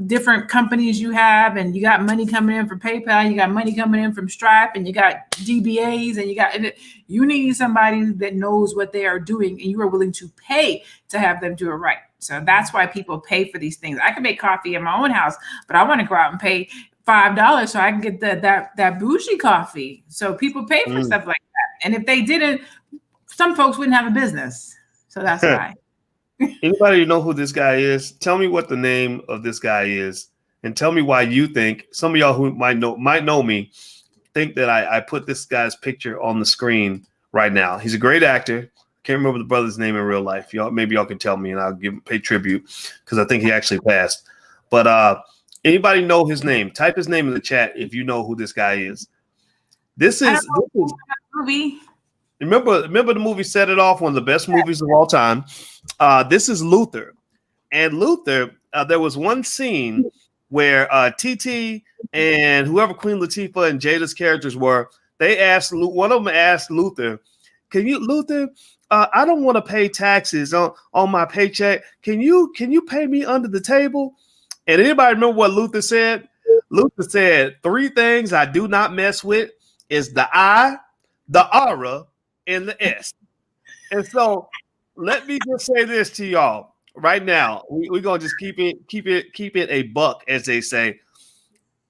different companies you have, and you got money coming in from PayPal, you got money coming in from Stripe, and you got DBAs, and you need somebody that knows what they are doing, and you are willing to pay to have them do it right. So that's why people pay for these things. I can make coffee in my own house, but I want to go out and pay $5 so I can get that bougie coffee. So people pay for stuff like that. And if they didn't, some folks wouldn't have a business. So that's why. Anybody know who this guy is? Tell me what the name of this guy is, and tell me why you think, some of y'all who might know me, think that I put this guy's picture on the screen right now. He's a great actor. Can't remember the brother's name in real life. Maybe y'all can tell me, and I'll pay tribute, because I think he actually passed. But anybody know his name? Type his name in the chat if you know who this guy is. This is movie. Remember the movie Set It Off, one of the best movies of all time. This is Luther. And Luther, there was one scene where TT and whoever Queen Latifah and Jada's characters were, one of them asked Luther, Luther, I don't want to pay taxes on my paycheck. Can you pay me under the table? And anybody remember what Luther said? Luther said, 3 things I do not mess with is the I, the aura, and the S. And so let me just say this to y'all right now. We're gonna just keep it a buck, as they say.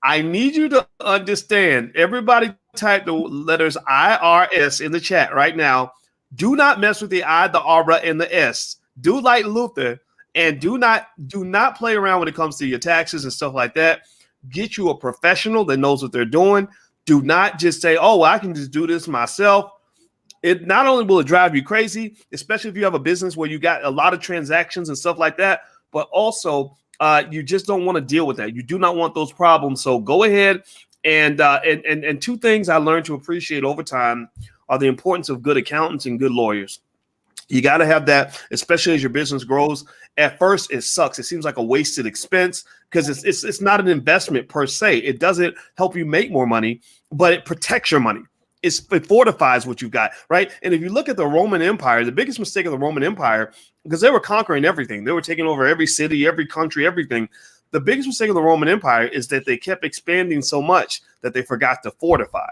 I need you to understand. Everybody type the letters IRS in the chat right now. Do not mess with the I, the aura, and the S. Do like Luther, and do not play around when it comes to your taxes and stuff like that. Get you a professional that knows what they're doing. Do not just say, "Oh, I can just do this myself." It not only will it drive you crazy, especially if you have a business where you got a lot of transactions and stuff like that, but also you just don't want to deal with that. You do not want those problems. So go ahead and 2 things I learned to appreciate over time are the importance of good accountants and good lawyers. You got to have that, especially as your business grows. At first, it sucks. It seems like a wasted expense because it's not an investment per se. It doesn't help you make more money, but it protects your money. It fortifies what you've got, right? And if you look at the Roman Empire, the biggest mistake of the Roman Empire, because they were conquering everything. They were taking over every city, every country, everything. The biggest mistake of the Roman Empire is that they kept expanding so much that they forgot to fortify.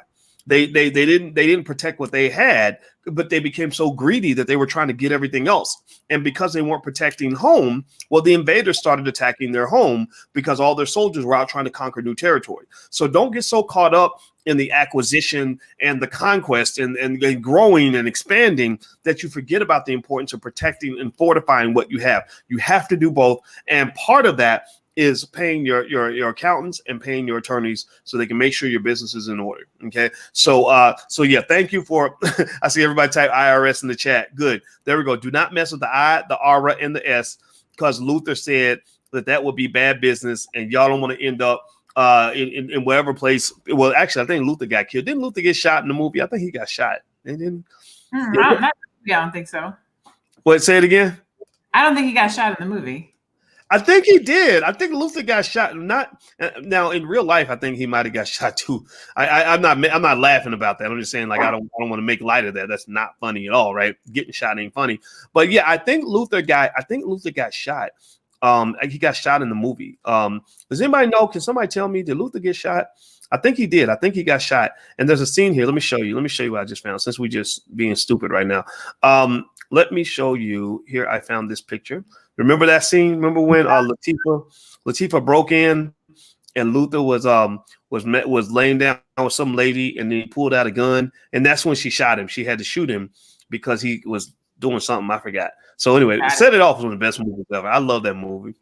They didn't protect what they had, but they became so greedy that they were trying to get everything else. And because they weren't protecting home, well, the invaders started attacking their home because all their soldiers were out trying to conquer new territory. So don't get so caught up in the acquisition and the conquest and growing and expanding that you forget about the importance of protecting and fortifying what you have. You have to do both. And part of that is paying your accountants and paying your attorneys so they can make sure your business is in order. Okay. So yeah, thank you for, I see everybody type IRS in the chat. Good. There we go. Do not mess with the I, the aura, and the S, because Luther said that would be bad business and y'all don't want to end up in whatever place. Well, actually, I think Luther got killed. Didn't Luther get shot in the movie? I think he got shot. They didn't. I don't think so. What? Say it again. I don't think he got shot in the movie. I think he did. I think Luther got shot. Not now in real life. I think he might have got shot too. I'm not laughing about that. I'm just saying, like, I don't want to make light of that. That's not funny at all, right? Getting shot ain't funny. But yeah, I think Luther got shot. He got shot in the movie. Does anybody know? Can somebody tell me, did Luther get shot? I think he did. I think he got shot. And there's a scene here. Let me show you what I just found, since we just being stupid right now. Let me show you here. I found this picture. Remember that scene? Remember when Latifah Latifah broke in, and Luther was laying down with some lady, and then he pulled out a gun, and that's when she shot him. She had to shoot him because he was doing something I forgot. So anyway, Set It Off was one of the best movies ever. I love that movie.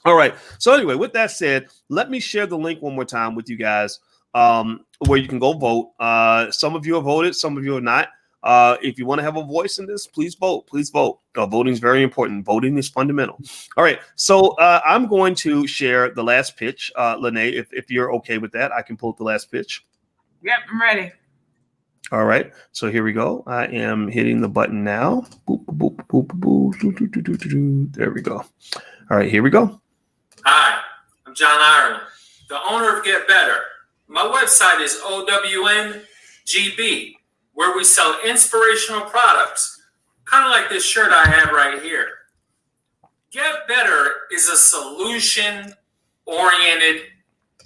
All right. So anyway, with that said, let me share the link one more time with you guys, where you can go vote. Some of you have voted, some of you have not. If you want to have a voice in this, please vote. Please vote. Voting is very important. Voting is fundamental. All right. So I'm going to share the last pitch. Lene, if you're okay with that, I can pull up the last pitch. Yep, I'm ready. All right. So here we go. I am hitting the button now. Boop, boop, boop, boop, boop, doo, doo, doo, doo, doo. There we go. All right. Here we go. Hi, I'm John Ireland, the owner of Get Better. My website is OWNGB, where we sell inspirational products, kind of like this shirt I have right here. Get Better is a solution-oriented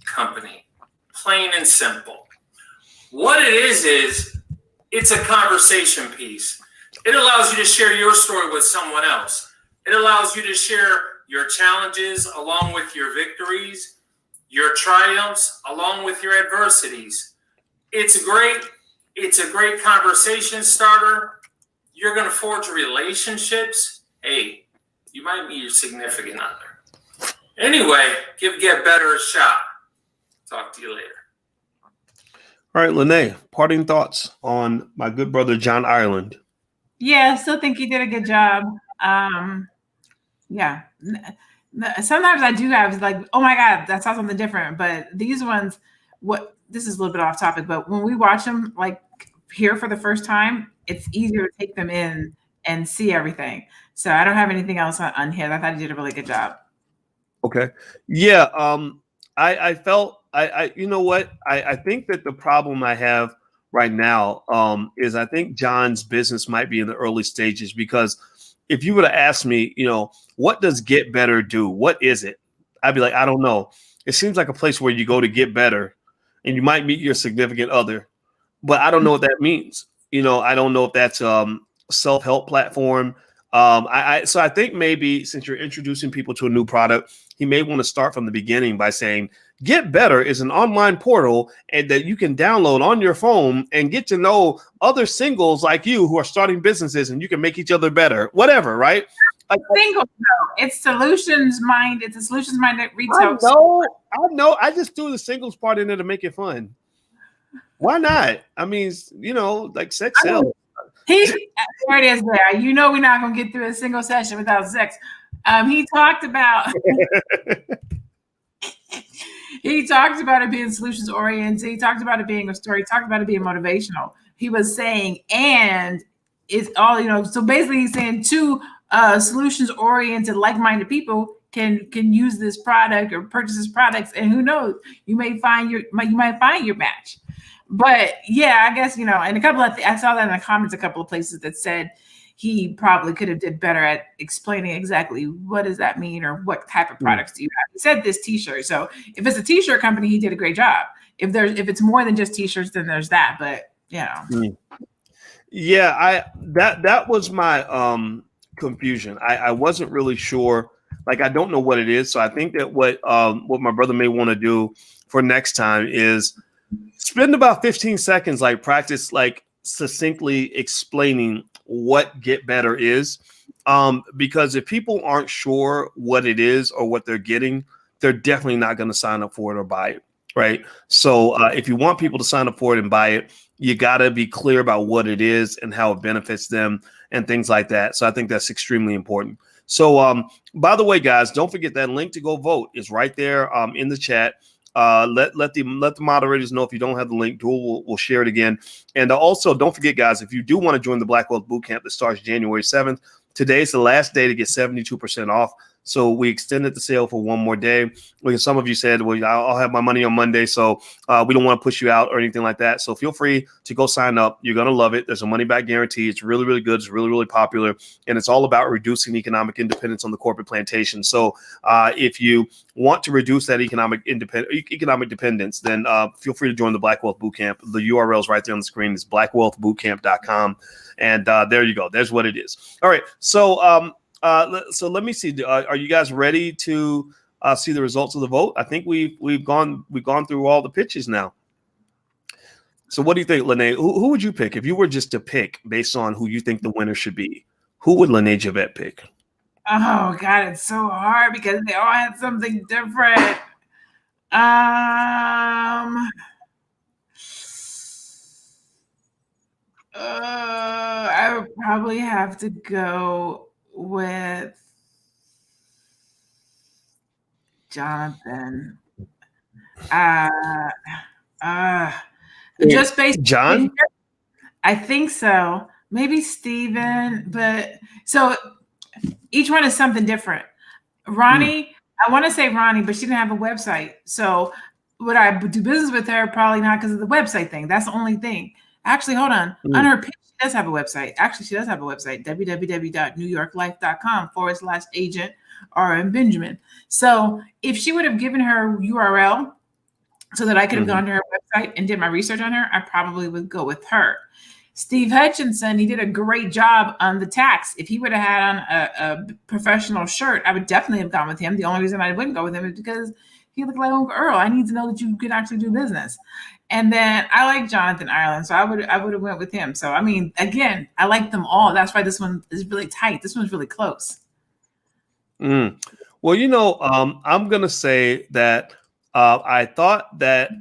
company, plain and simple. What it is it's a conversation piece. It allows you to share your story with someone else. It allows you to share your challenges along with your victories, your triumphs along with your adversities. It's great. It's a great conversation starter. You're going to forge relationships. Hey, you might meet your significant other. Anyway, give Get Better a shot. Talk to you later. All right, Lene, parting thoughts on my good brother, John Ireland. Yeah, I still think you did a good job. Yeah. Sometimes I do have like, oh my God, that saw something different. But these ones, this is a little bit off topic, but when we watch them like here for the first time, it's easier to take them in and see everything. So I don't have anything else on here. I thought you did a really good job. Okay. Yeah. I felt you know what? I think that the problem I have right now is I think John's business might be in the early stages, because if you would have asked me, what does Get Better do? What is it? I'd be like, I don't know. It seems like a place where you go to get better and you might meet your significant other, but I don't know what that means. I don't know if that's self-help platform. So I think maybe since you're introducing people to a new product, he may want to start from the beginning by saying, Get Better is an online portal and that you can download on your phone and get to know other singles like you who are starting businesses, and you can make each other better, whatever, right? Like, Singles, it's solutions mind. It's a solutions minded retail. I know. I just threw the singles part in there to make it fun. Why not? I mean, like sex sells. There it is there. We're not going to get through a single session without sex. He talked about it being solutions oriented. He talked about it being a story. He talked about it being motivational. He was saying, and it's all, so basically he's saying two solutions oriented, like-minded people can use this product or purchase this products, and who knows, you might find your match. But yeah, I guess, and a couple of I saw that in the comments, a couple of places that said he probably could have did better at explaining exactly what does that mean or what type of products do you have. He said this t-shirt. So if it's a t-shirt company, he did a great job. If it's more than just t-shirts, then there's that. But Yeah, that was my confusion. I wasn't really sure. Like, I don't know what it is. So I think that what my brother may want to do for next time is spend about 15 seconds, like practice, like succinctly explaining what Get Better is. Because if people aren't sure what it is or what they're getting, they're definitely not going to sign up for it or buy it. Right. So if you want people to sign up for it and buy it, you got to be clear about what it is and how it benefits them and things like that. So I think that's extremely important. So by the way, guys, don't forget that link to go vote is right there in the chat. Let the moderators know if you don't have the link. We'll share it again. And also, don't forget, guys, if you do want to join the Black Wealth Bootcamp that starts January 7th, today's the last day to get 72% off. So we extended the sale for one more day. Because some of you said, well, I'll have my money on Monday, so we don't want to push you out or anything like that. So feel free to go sign up. You're going to love it. There's a money-back guarantee. It's really, really good. It's really, really popular. And it's all about reducing economic independence on the corporate plantation. So if you want to reduce that economic dependence, then feel free to join the Black Wealth Bootcamp. The URL is right there on the screen. It's blackwealthbootcamp.com. And there you go. There's what it is. All right. So let me see. Are you guys ready to see the results of the vote. I think we've gone through all the pitches now. So what do you think, Lene? Who would you pick if you were just to pick based on who you think the winner should be? Who would Lene Javette pick? Oh God, it's so hard because they all had something different. I would probably have to go with Jonathan. Just based John? I think so. Maybe Steven, but so each one is something different. Ronnie, I want to say Ronnie, but she didn't have a website. So would I do business with her? Probably not because of the website thing. That's the only thing. Actually, hold on. On her page, she does have a website. Actually, she does have a website, www.newyorklife.com/agent RN Benjamin. So if she would have given her URL so that I could have gone to her website and did my research on her, I probably would go with her. Steve Hutchinson, he did a great job on the tax. If he would have had on a professional shirt, I would definitely have gone with him. The only reason I wouldn't go with him is because he looked like Uncle Earl. I need to know that you can actually do business. And then I like Jonathan Ireland, so I would have went with him. So I mean, again, I like them all. That's why this one is really tight. This one's really close. Well, I'm gonna say that I thought that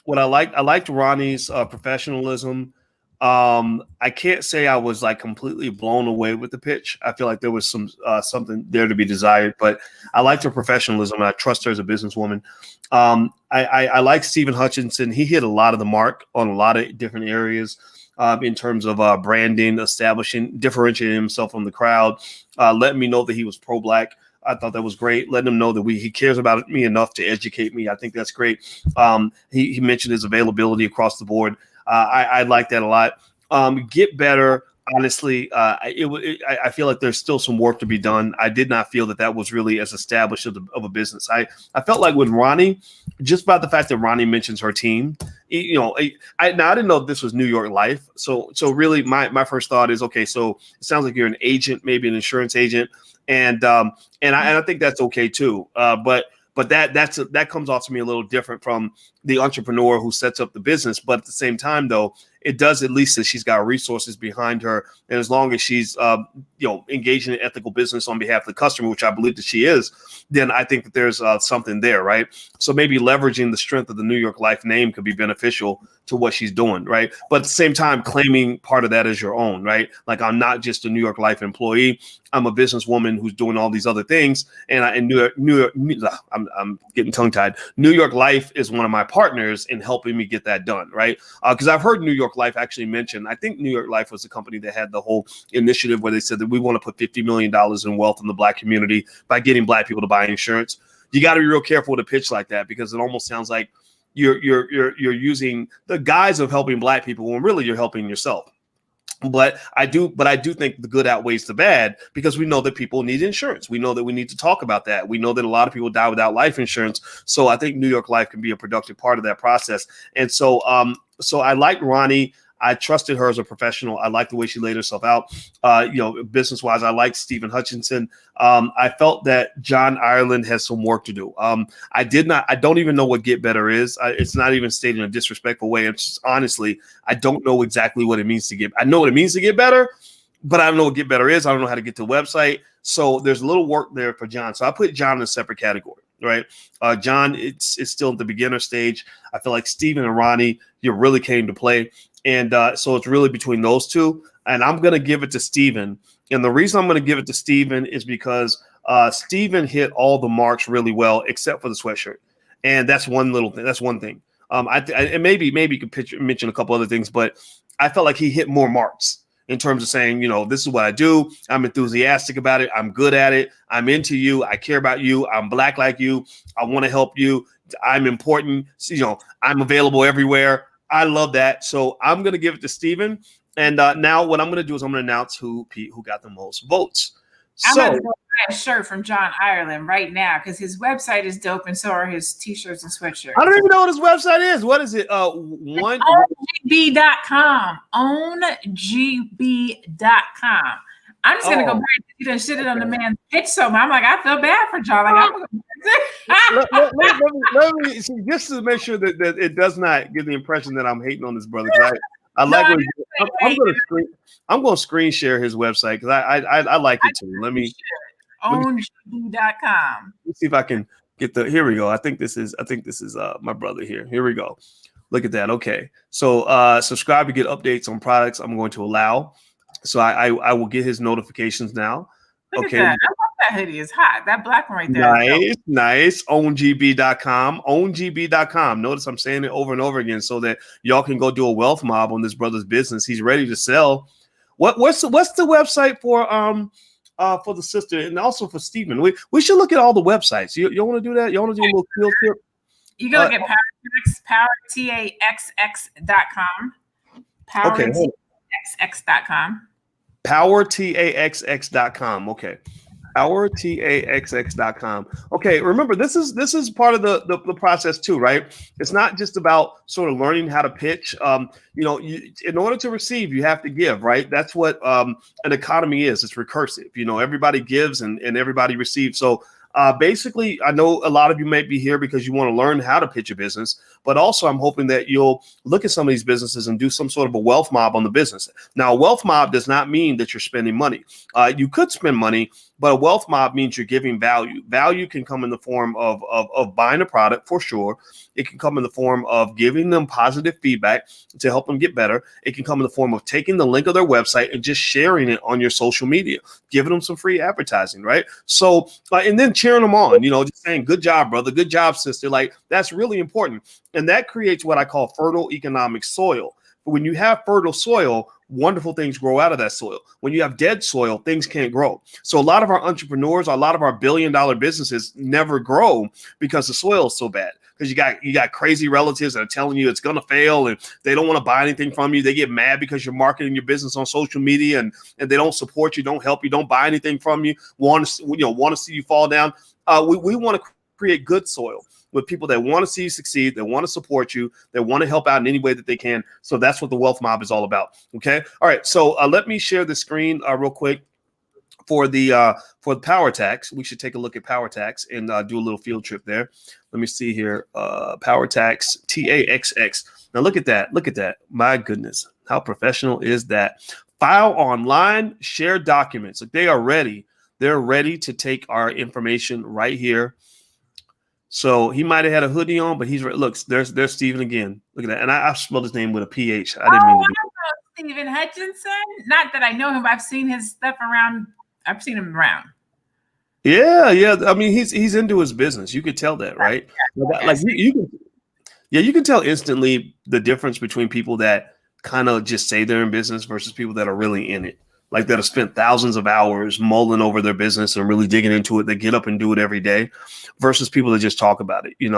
what I liked Ronnie's professionalism. I can't say I was like completely blown away with the pitch. I feel like there was some something there to be desired, but I liked her professionalism and I trust her as a businesswoman. I like Stephen Hutchinson. He hit a lot of the mark on a lot of different areas in terms of branding, differentiating himself from the crowd, letting me know that he was pro-Black. I thought that was great. Letting him know that he cares about me enough to educate me. I think that's great. He mentioned his availability across the board. I like that a lot. Get better. Honestly, I feel like there's still some work to be done. I did not feel that was really as established of a business. I felt like with Ronnie, just about the fact that Ronnie mentions her team, I didn't know this was New York Life. So really my first thought is, okay, so it sounds like you're an agent, maybe an insurance agent. And I think that's okay too. But that comes off to me a little different from the entrepreneur who sets up the business. But at the same time, though, it does at least that she's got resources behind her. And as long as she's, engaging in ethical business on behalf of the customer, which I believe that she is, then I think that there's something there, right? So maybe leveraging the strength of the New York Life name could be beneficial to what she's doing, right? But at the same time, claiming part of that as your own, right? Like, I'm not just a New York Life employee. I'm a businesswoman who's doing all these other things. And I'm getting tongue tied. New York Life is one of my partners in helping me get that done, right? Because I've heard New York Life actually mention, I think New York Life was the company that had the whole initiative where they said that we want to put $50 million in wealth in the Black community by getting Black people to buy insurance. You got to be real careful with a pitch like that, because it almost sounds like you're using the guise of helping Black people when really you're helping yourself. But I do think the good outweighs the bad, because we know that people need insurance. We know that we need to talk about that. We know that a lot of people die without life insurance. So I think New York Life can be a productive part of that process. And so I like Ronnie. I trusted her as a professional. I like the way she laid herself out. Business wise, I like Stephen Hutchinson. I felt that John Ireland has some work to do. I don't even know what get better is. It's not even stated in a disrespectful way. It's just, honestly, I don't know exactly what it means to get. I know what it means to get better, but I don't know what get better is. I don't know how to get to the website. So there's a little work there for John. So I put John in a separate category, right? John, it's still at the beginner stage. I feel like Stephen and Ronnie, you really came to play. And so it's really between those two. And I'm going to give it to Stephen. And the reason I'm going to give it to Stephen is because Stephen hit all the marks really well, except for the sweatshirt. And that's one little thing. That's one thing. And maybe you could mention a couple other things, but I felt like he hit more marks in terms of saying, this is what I do. I'm enthusiastic about it. I'm good at it. I'm into you. I care about you. I'm Black like you. I want to help you. I'm important. I'm available everywhere. I love that. So I'm going to give it to Stephen. And now what I'm going to do is I'm going to announce who got the most votes. I'm going to go buy a shirt from John Ireland right now, because his website is dope, and so are his t-shirts and sweatshirts. I don't even know what his website is. What is it? OwnGB.com. OwnGB.com. I'm just going to go buy it. You done shit it on the man's pitch so much. I'm like, I feel bad for John. Like, I'm going to let me see, just to make sure that it does not give the impression that I'm hating on this brother. 'Cause I like No, what I'm going to screen share his website because I like it too. Let me OwnGB.com. see if I can get the. Here we go. I think this is my brother here. Here we go. Look at that. Okay, so subscribe to get updates on products. I'm going to allow. So I will get his notifications now. Look Okay. at that. I love that hoodie. It's hot. That black one right there. Nice. OwnGB.com. OwnGB.com. Notice I'm saying it over and over again so that y'all can go do a wealth mob on this brother's business. He's ready to sell. What's the website for the sister and also for Stephen? We should look at all the websites. You want to do that? You want to do a little field trip? You can look at PowerTaxX.com. PowerTaxX.com. PowerTaxX.com. Okay. PowerTaxX.com. Okay. Remember, this is part of the process too, right? It's not just about sort of learning how to pitch. In order to receive, you have to give, right? That's what an economy is. It's recursive. Everybody gives and everybody receives. So basically, I know a lot of you might be here because you want to learn how to pitch a business, but also I'm hoping that you'll look at some of these businesses and do some sort of a wealth mob on the business. Now, a wealth mob does not mean that you're spending money. You could spend money, but a wealth mob means you're giving value. Value can come in the form of buying a product for sure. It can come in the form of giving them positive feedback to help them get better. It can come in the form of taking the link of their website and just sharing it on your social media, giving them some free advertising, right? So, and then cheering them on, just saying, good job, brother. Good job, sister. Like, that's really important. And that creates what I call fertile economic soil. But when you have fertile soil, wonderful things grow out of that soil. When you have dead soil, things can't grow. So a lot of our entrepreneurs, a lot of our billion-dollar businesses never grow because the soil is so bad. Because you got crazy relatives that are telling you it's gonna fail and they don't want to buy anything from you. They get mad because you're marketing your business on social media and they don't support you, don't help you, don't buy anything from you. Want to see you fall down. We want to create good soil with people that want to see you succeed, that want to support you, that want to help out in any way that they can. So that's what the Wealth Mob is all about. Okay. All right. So let me share the screen real quick for the Power Tax. We should take a look at Power Tax and do a little field trip there. Let me see here. Power Tax TAXX. Now look at that. Look at that. My goodness. How professional is that? File online, share documents. Like, they are ready. They're ready to take our information right here. So he might have had a hoodie on, but he's look. There's Stephen again. Look at that, and I spelled his name with a PH. I didn't mean to do that. Stephen Hutchinson. Not that I know him, but I've seen his stuff around. I've seen him around. Yeah. I mean, he's into his business. You could tell that, right? Like you can tell instantly the difference between people that kind of just say they're in business versus people that are really in it. Like, that have spent thousands of hours mulling over their business and really digging into it. They get up and do it every day versus people that just talk about it. It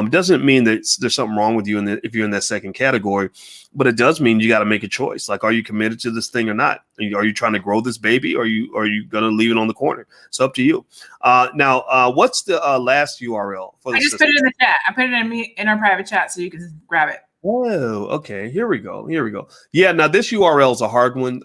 doesn't mean that there's something wrong with you if you're in that second category, but it does mean you got to make a choice. Like, are you committed to this thing or not? Are you trying to grow this baby, or are you going to leave it on the corner? It's up to you. Now, what's the last URL for I just put it in the chat. I put it in our private chat so you can grab it. Oh, okay. Here we go. Yeah. Now, this URL is a hard one.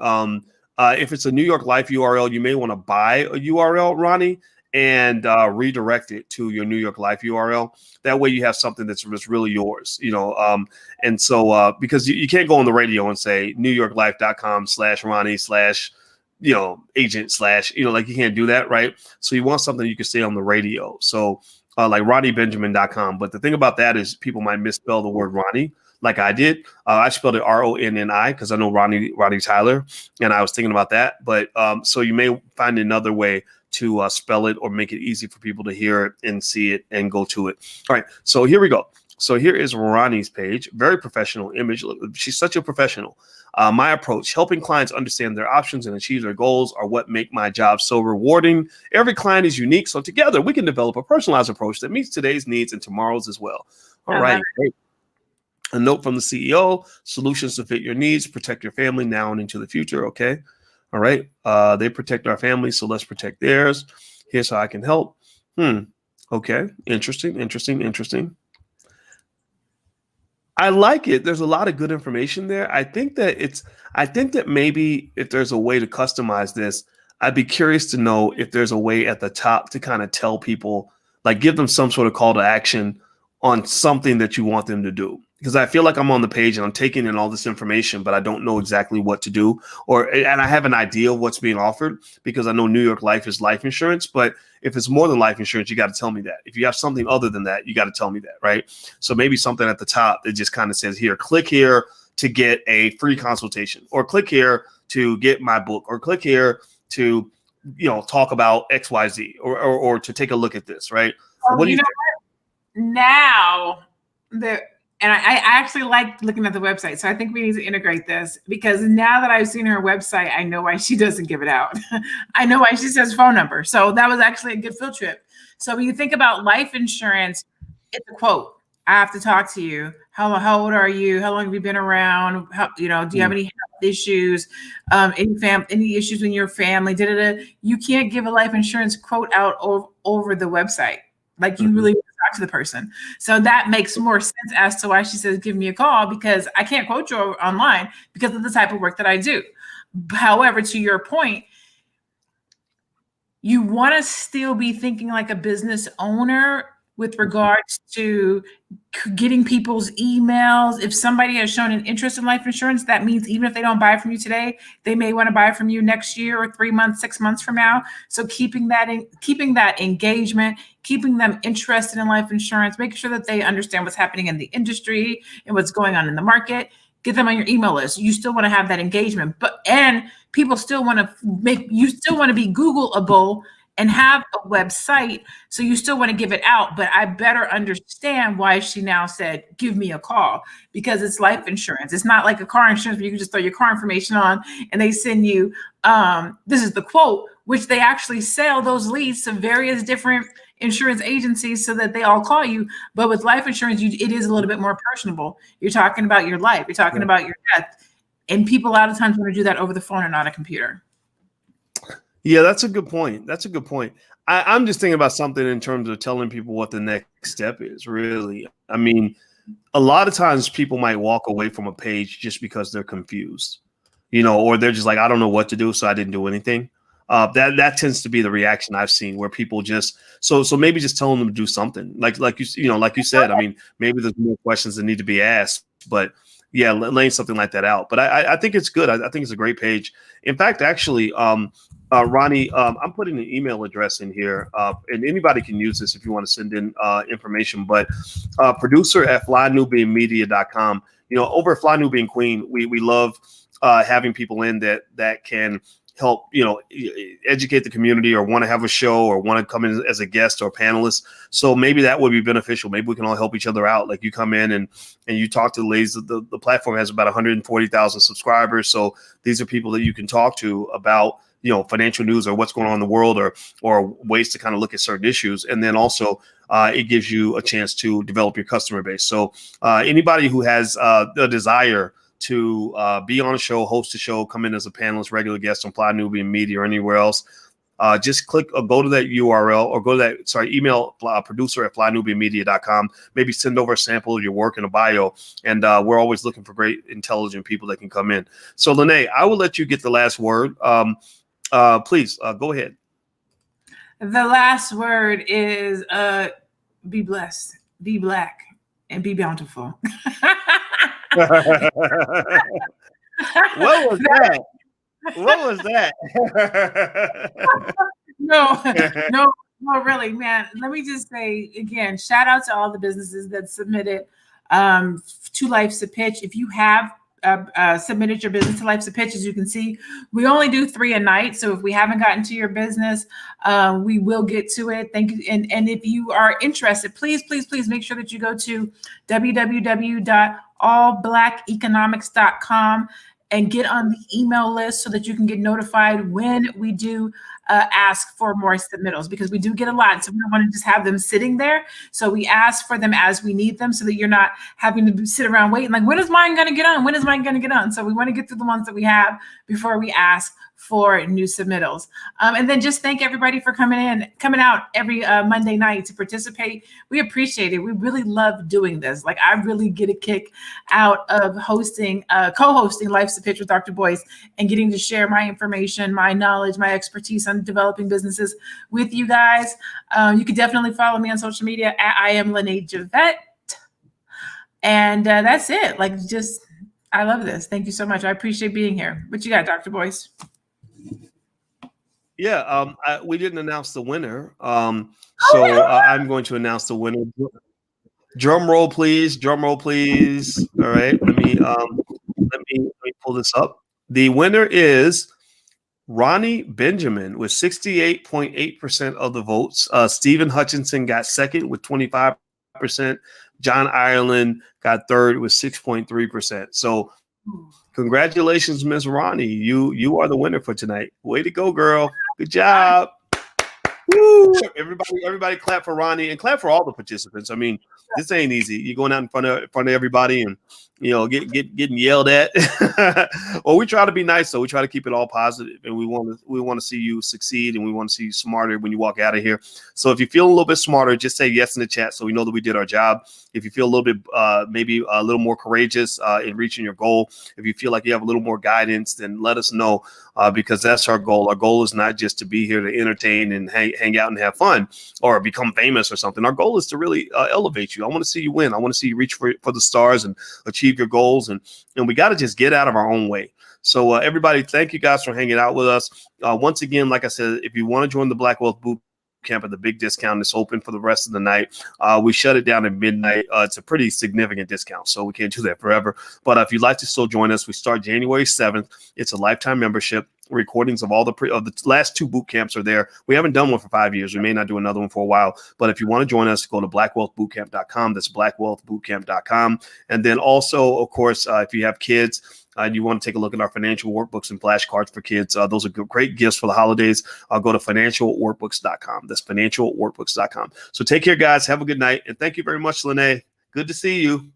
If it's a New York Life URL, you may want to buy a URL, Ronnie, and redirect it to your New York Life URL. That way you have something that's really yours, and so because you can't go on the radio and say newyorklife.com/Ronnie/agent/ like, you can't do that, right? So you want something you can say on the radio. So like RonnieBenjamin.com. But the thing about that is people might misspell the word Ronnie, like I did. I spelled it RONNI because I know Ronnie Tyler, and I was thinking about that. But so you may find another way to spell it or make it easy for people to hear it and see it and go to it. All right, so here we go. So here is Ronnie's page. Very professional image. She's such a professional. My approach, helping clients understand their options and achieve their goals, are what make my job so rewarding. Every client is unique, so together we can develop a personalized approach that meets today's needs and tomorrow's as well. All right. Great. A note from the CEO: solutions to fit your needs, protect your family now and into the future. Okay. All right. They protect our family, so let's protect theirs. Here's how I can help. Okay. Interesting. I like it. There's a lot of good information there. I think that maybe if there's a way to customize this, I'd be curious to know if there's a way at the top to kind of tell people Like give them some sort of call to action on something that you want them to do. Because I feel like I'm on the page and I'm taking in all this information, but I don't know exactly what to do, and I have an idea of what's being offered because I know New York Life is life insurance. But if it's more than life insurance, you got to tell me that. If you have something other than that, you got to tell me that, right? So maybe something at the top that just kind of says, here, click here to get a free consultation, or click here to get my book, or click here to, talk about XYZ, or to take a look at this, right? What do you think? Now and I actually like looking at the website. So I think we need to integrate this, because now that I've seen her website, I know why she doesn't give it out. I know why she says phone number. So that was actually a good field trip. So when you think about life insurance, it's a quote. I have to talk to you. How old are you? How long have you been around? Do you have any health issues? Any issues in your family? You can't give a life insurance quote out over the website. Like you really talk to the person. So that makes more sense as to why she says, give me a call, because I can't quote you online because of the type of work that I do. However, to your point, you want to still be thinking like a business owner with regards to getting people's emails. If somebody has shown an interest in life insurance, that means even if they don't buy from you today, they may want to buy from you next year or 3 months, 6 months from now. So keeping that engagement, keeping them interested in life insurance, making sure that they understand what's happening in the industry and what's going on in the market. Get them on your email list. You still want to have that engagement, and people still want to be Googleable and have a website. So you still want to give it out, but I better understand why she now said, give me a call, because it's life insurance. It's not like a car insurance where you can just throw your car information on and they send you, this is the quote, which they actually sell those leads to various different insurance agencies so that they all call you. But with life insurance, it is a little bit more personable. You're talking about your life. You're talking about your death. And people a lot of times want to do that over the phone and not a computer. Yeah, that's a good point. I'm just thinking about something in terms of telling people what the next step is, really. I mean, a lot of times people might walk away from a page just because they're confused, or they're just like, I don't know what to do, so I didn't do anything. That tends to be the reaction I've seen, where people just so maybe just telling them to do something like you said. I mean, maybe there's more questions that need to be asked, but yeah, laying something like that out. But I think it's good. I think it's a great page. In fact, actually, Ronnie, I'm putting an email address in here, and anybody can use this if you want to send in information. But producer at flynubianmedia.com. Over at Fly Nubian Queen, we love having people in that can help, educate the community, or want to have a show, or want to come in as a guest or panelist. So maybe that would be beneficial. Maybe we can all help each other out. Like you come in and you talk to the ladies. The platform has about 140,000 subscribers. So these are people that you can talk to about, financial news or what's going on in the world, or ways to kind of look at certain issues. And then also it gives you a chance to develop your customer base. So anybody who has a desire to be on a show, host a show, come in as a panelist, regular guest on Fly Nubian Media or anywhere else, just click or go to that URL, or go to that, email producer at flynubianmedia.com. Maybe send over a sample of your work in a bio. And we're always looking for great, intelligent people that can come in. So Lene, I will let you get the last word. Please go ahead. The last word is be blessed, be black, and be bountiful. What was that? What was that? No, really, man. Let me just say again, shout out to all the businesses that submitted to Life's a Pitch. If you have submitted your business to Life's a Pitch, as you can see, we only do 3 a night. So if we haven't gotten to your business, we will get to it. Thank you. And if you are interested, please make sure that you go to www.allblackeconomics.com and get on the email list so that you can get notified when we do ask for more submittals, because we do get a lot. So we don't want to just have them sitting there. So we ask for them as we need them so that you're not having to sit around waiting like, when is mine going to get on? When is mine going to get on? So we want to get through the ones that we have before we ask for new submittals. And then just thank everybody for coming out every Monday night to participate. We appreciate it. We really love doing this. Like, I really get a kick out of co-hosting Life's a Pitch with Dr. Boyce and getting to share my information, my knowledge, my expertise on developing businesses with you guys. You can definitely follow me on social media at I am Lene Javette. And that's it. Like, I love this. Thank you so much. I appreciate being here. What you got, Dr. Boyce? Yeah, we didn't announce the winner. So I'm going to announce the winner. Drum roll, please. Drum roll, please. All right. Let me pull this up. The winner is Ronnie Benjamin with 68.8% of the votes. Stephen Hutchinson got second with 25%. John Ireland got third with 6.3%. So congratulations, Miss Ronnie. You are the winner for tonight. Way to go, girl. Good job. Woo! Everybody clap for Ronnie and clap for all the participants. I mean, this ain't easy. You're going out in front of everybody and getting yelled at. Well, we try to be nice, though. We try to keep it all positive, and we want to see you succeed, and we want to see you smarter when you walk out of here. So if you feel a little bit smarter, just say yes in the chat so we know that we did our job. If you feel a little bit maybe a little more courageous in reaching your goal, if you feel like you have a little more guidance, then let us know because that's our goal. Our goal is not just to be here to entertain and hang out and have fun or become famous or something. Our goal is to really elevate you. I want to see you win. I want to see you reach for the stars and achieve your goals. And we got to just get out of our own way. So everybody, thank you guys for hanging out with us. Once again, like I said, if you want to join the Black Wealth Boot Camp at the big discount, it's open for the rest of the night. We shut it down at midnight. It's a pretty significant discount, so we can't do that forever. But if you'd like to still join us, we start January 7th. It's a lifetime membership. Recordings of all the last two boot camps are there. We haven't done one for 5 years. We may not do another one for a while. But if you want to join us, go to blackwealthbootcamp.com. That's blackwealthbootcamp.com. And then also, of course, if you have kids, and you want to take a look at our financial workbooks and flashcards for kids, those are great gifts for the holidays. Go to financialworkbooks.com. That's financialworkbooks.com. So take care, guys. Have a good night. And thank you very much, Lene. Good to see you.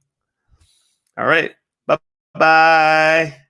All right. Bye-bye.